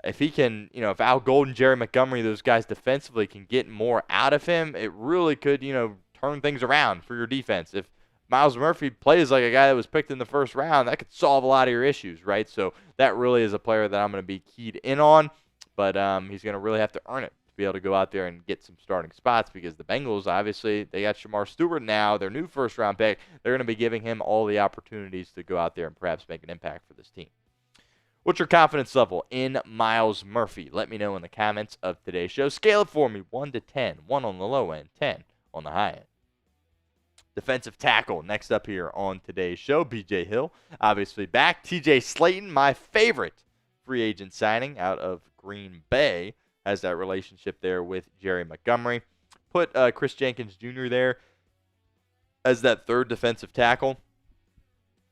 Speaker 1: If he can, if Al Golden, Jerry Montgomery, those guys defensively can get more out of him, it really could, turn things around for your defense. If Miles Murphy plays like a guy that was picked in the first round, that could solve a lot of your issues, right? So that really is a player that I'm going to be keyed in on, but he's going to really have to earn it to be able to go out there and get some starting spots because the Bengals, obviously, they got Shamar Stewart now, their new first-round pick. They're going to be giving him all the opportunities to go out there and perhaps make an impact for this team. What's your confidence level in Miles Murphy? Let me know in the comments of today's show. Scale it for me, 1 to 10. 1 on the low end, 10 on the high end. Defensive tackle next up here on today's show. B.J. Hill, obviously back. T.J. Slayton, my favorite free agent signing out of Green Bay, has that relationship there with Jerry Montgomery. Put Chris Jenkins Jr. there as that 3rd defensive tackle.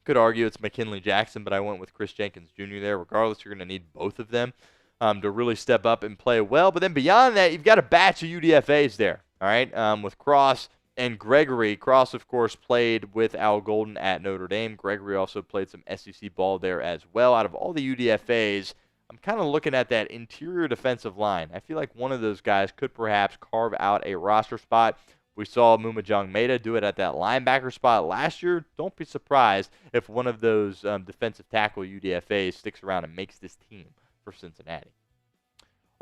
Speaker 1: Could argue it's McKinley Jackson, but I went with Chris Jenkins Jr. there. Regardless, you're going to need both of them to really step up and play well. But then beyond that, you've got a batch of UDFAs there, all right, with Cross and Gregory. Cross, of course, played with Al Golden at Notre Dame. Gregory also played some SEC ball there as well. Out of all the UDFAs, I'm kind of looking at that interior defensive line. I feel like one of those guys could perhaps carve out a roster spot. We saw Mumajong Meta do it at that linebacker spot last year. Don't be surprised if one of those defensive tackle UDFAs sticks around and makes this team for Cincinnati.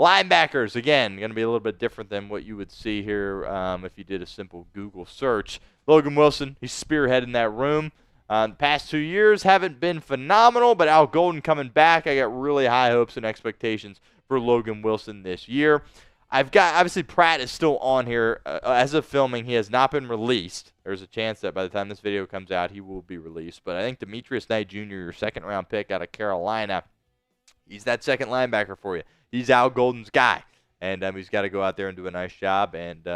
Speaker 1: Linebackers, again, going to be a little bit different than what you would see here if you did a simple Google search. Logan Wilson, he's spearheading that room. The past 2 years haven't been phenomenal, but Al Golden coming back, I got really high hopes and expectations for Logan Wilson this year. I've got, obviously, Pratt is still on here. As of filming, he has not been released. There's a chance that by the time this video comes out, he will be released. But I think Demetrius Knight Jr., your 2nd-round pick out of Carolina, he's that second linebacker for you. He's Al Golden's guy, and he's got to go out there and do a nice job and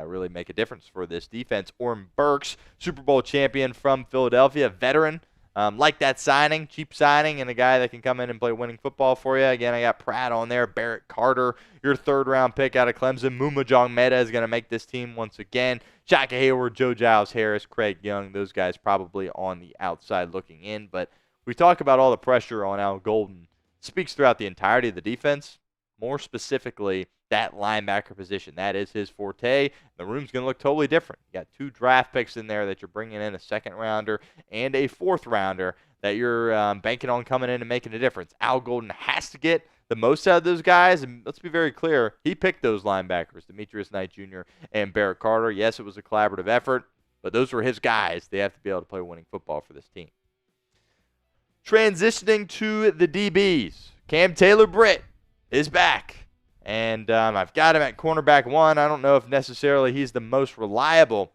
Speaker 1: really make a difference for this defense. Orrin Burks, Super Bowl champion from Philadelphia, veteran. Like that signing, cheap signing, and a guy that can come in and play winning football for you. Again, I got Pratt on there, Barrett Carter, your 3rd-round pick out of Clemson. Mumajong Meta is going to make this team once again. Shaka Hayward, Joe Giles Harris, Craig Young, those guys probably on the outside looking in. But we talk about all the pressure on Al Golden. Speaks throughout the entirety of the defense, more specifically that linebacker position. That is his forte. The room's going to look totally different. You got 2 draft picks in there that you're bringing in, a 2nd-rounder and a 4th-rounder that you're banking on coming in and making a difference. Al Golden has to get the most out of those guys, and let's be very clear, he picked those linebackers, Demetrius Knight Jr. and Barrett Carter. Yes, it was a collaborative effort, but those were his guys. They have to be able to play winning football for this team. Transitioning to the DBs, Cam Taylor-Britt is back, and I've got him at cornerback 1. I don't know if necessarily he's the most reliable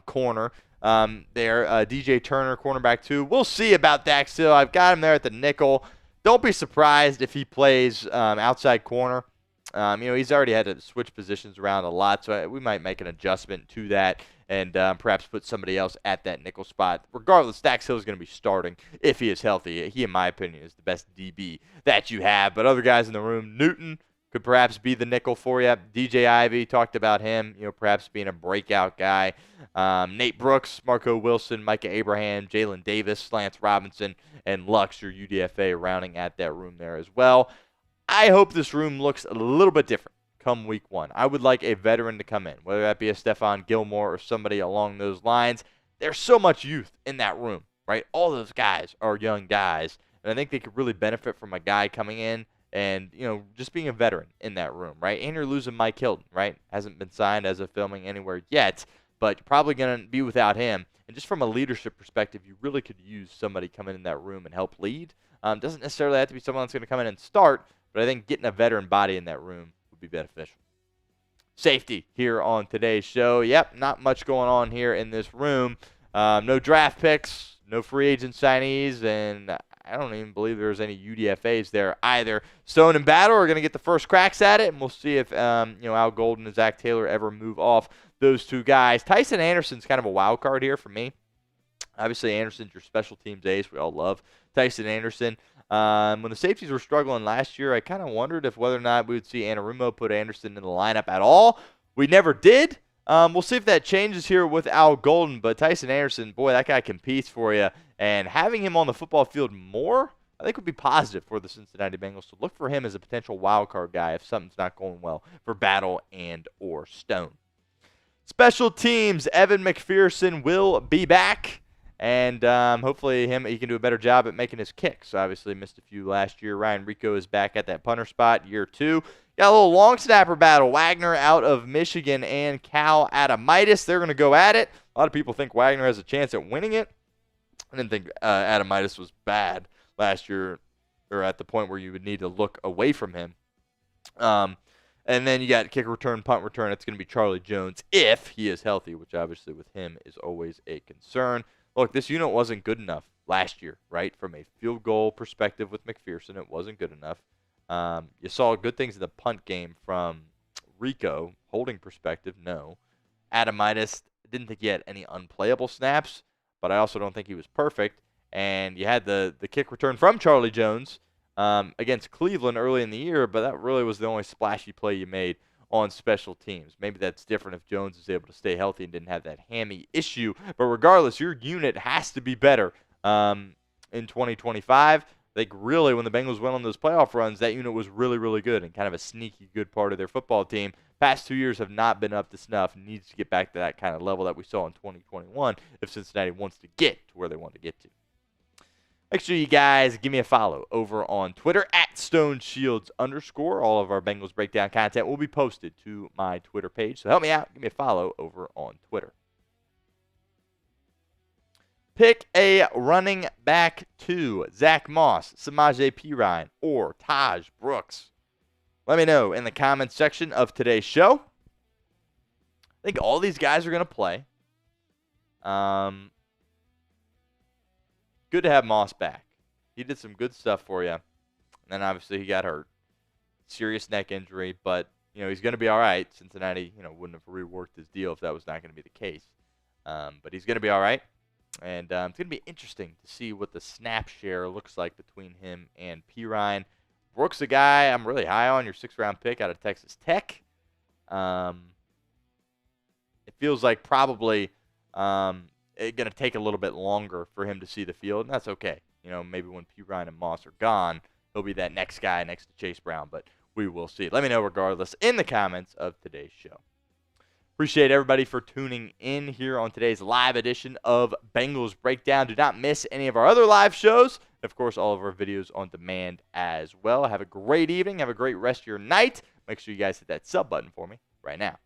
Speaker 1: corner. DJ Turner, cornerback 2. We'll see about Dax Hill. I've got him there at the nickel. Don't be surprised if he plays outside corner. He's already had to switch positions around a lot, so we might make an adjustment to that and perhaps put somebody else at that nickel spot. Regardless, Dax Hill is going to be starting if he is healthy. He, in my opinion, is the best DB that you have. But other guys in the room, Newton could perhaps be the nickel for you. DJ Ivy, talked about him, perhaps being a breakout guy. Nate Brooks, Marco Wilson, Micah Abraham, Jalen Davis, Lance Robinson, and Lux, your UDFA, rounding at that room there as well. I hope this room looks a little bit different come week 1. I would like a veteran to come in, whether that be a Stephon Gilmore or somebody along those lines. There's so much youth in that room, right? All those guys are young guys, and I think they could really benefit from a guy coming in and, just being a veteran in that room, right? And you're losing Mike Hilton, right? Hasn't been signed as of filming anywhere yet, but you're probably going to be without him. And just from a leadership perspective, you really could use somebody coming in that room and help lead. Doesn't necessarily have to be someone that's going to come in and start, but I think getting a veteran body in that room would be beneficial. Safety here on today's show. Yep, not much going on here in this room. No draft picks, no free agent signees, and I don't even believe there's any UDFAs there either. Stone and Battle are going to get the first cracks at it, and we'll see if Al Golden and Zach Taylor ever move off those two guys. Tyson Anderson's kind of a wild card here for me. Obviously, Anderson's your special teams ace. We all love Tyson Anderson. When the safeties were struggling last year, I kind of wondered if whether or not we would see Anarumo put Anderson in the lineup at all. We never did. We'll see if that changes here with Al Golden. But Tyson Anderson, boy, that guy competes for you. And having him on the football field more, I think would be positive for the Cincinnati Bengals. So look for him as a potential wild card guy if something's not going well for Battle and or Stone. Special teams, Evan McPherson will be back. And hopefully he can do a better job at making his kicks. Obviously missed a few last year. Ryan Rico is back at that punter spot, year 2. Got a little long snapper battle. Wagner out of Michigan and Cal Adamitis. They're going to go at it. A lot of people think Wagner has a chance at winning it. I didn't think Adamitis was bad last year, or at the point where you would need to look away from him. And then you got kick return, punt return. It's going to be Charlie Jones if he is healthy, which obviously with him is always a concern. Look, this unit wasn't good enough last year, right? From a field goal perspective with McPherson, it wasn't good enough. You saw good things in the punt game from Rico. Holding perspective, no. Adamitis, didn't think he had any unplayable snaps, but I also don't think he was perfect. And you had the kick return from Charlie Jones against Cleveland early in the year, but that really was the only splashy play you made on special teams. Maybe that's different if Jones is able to stay healthy and didn't have that hammy issue. But regardless, your unit has to be better in 2025. I think really when the Bengals went on those playoff runs, that unit was really, really good and kind of a sneaky good part of their football team. Past 2 years have not been up to snuff. Needs to get back to that kind of level that we saw in 2021 if Cincinnati wants to get to where they want to get to. Make sure you guys give me a follow over on Twitter at StoneShields_. All of our Bengals Breakdown content will be posted to my Twitter page. So help me out. Give me a follow over on Twitter. Pick a running back 2. Zach Moss, Samaje Perine, or Taj Brooks. Let me know in the comments section of today's show. I think all these guys are going to play. Good to have Moss back. He did some good stuff for you. And then obviously he got hurt. Serious neck injury, but he's going to be all right. Cincinnati, wouldn't have reworked his deal if that was not going to be the case. But he's going to be all right. And it's going to be interesting to see what the snap share looks like between him and Perine. Brooks, a guy I'm really high on, your 6th-round pick out of Texas Tech. It feels like probably it's going to take a little bit longer for him to see the field, and that's okay. Maybe when Perine and Moss are gone, he'll be that next guy next to Chase Brown, but we will see. Let me know regardless in the comments of today's show. Appreciate everybody for tuning in here on today's live edition of Bengals Breakdown. Do not miss any of our other live shows. And of course, all of our videos on demand as well. Have a great evening. Have a great rest of your night. Make sure you guys hit that sub button for me right now.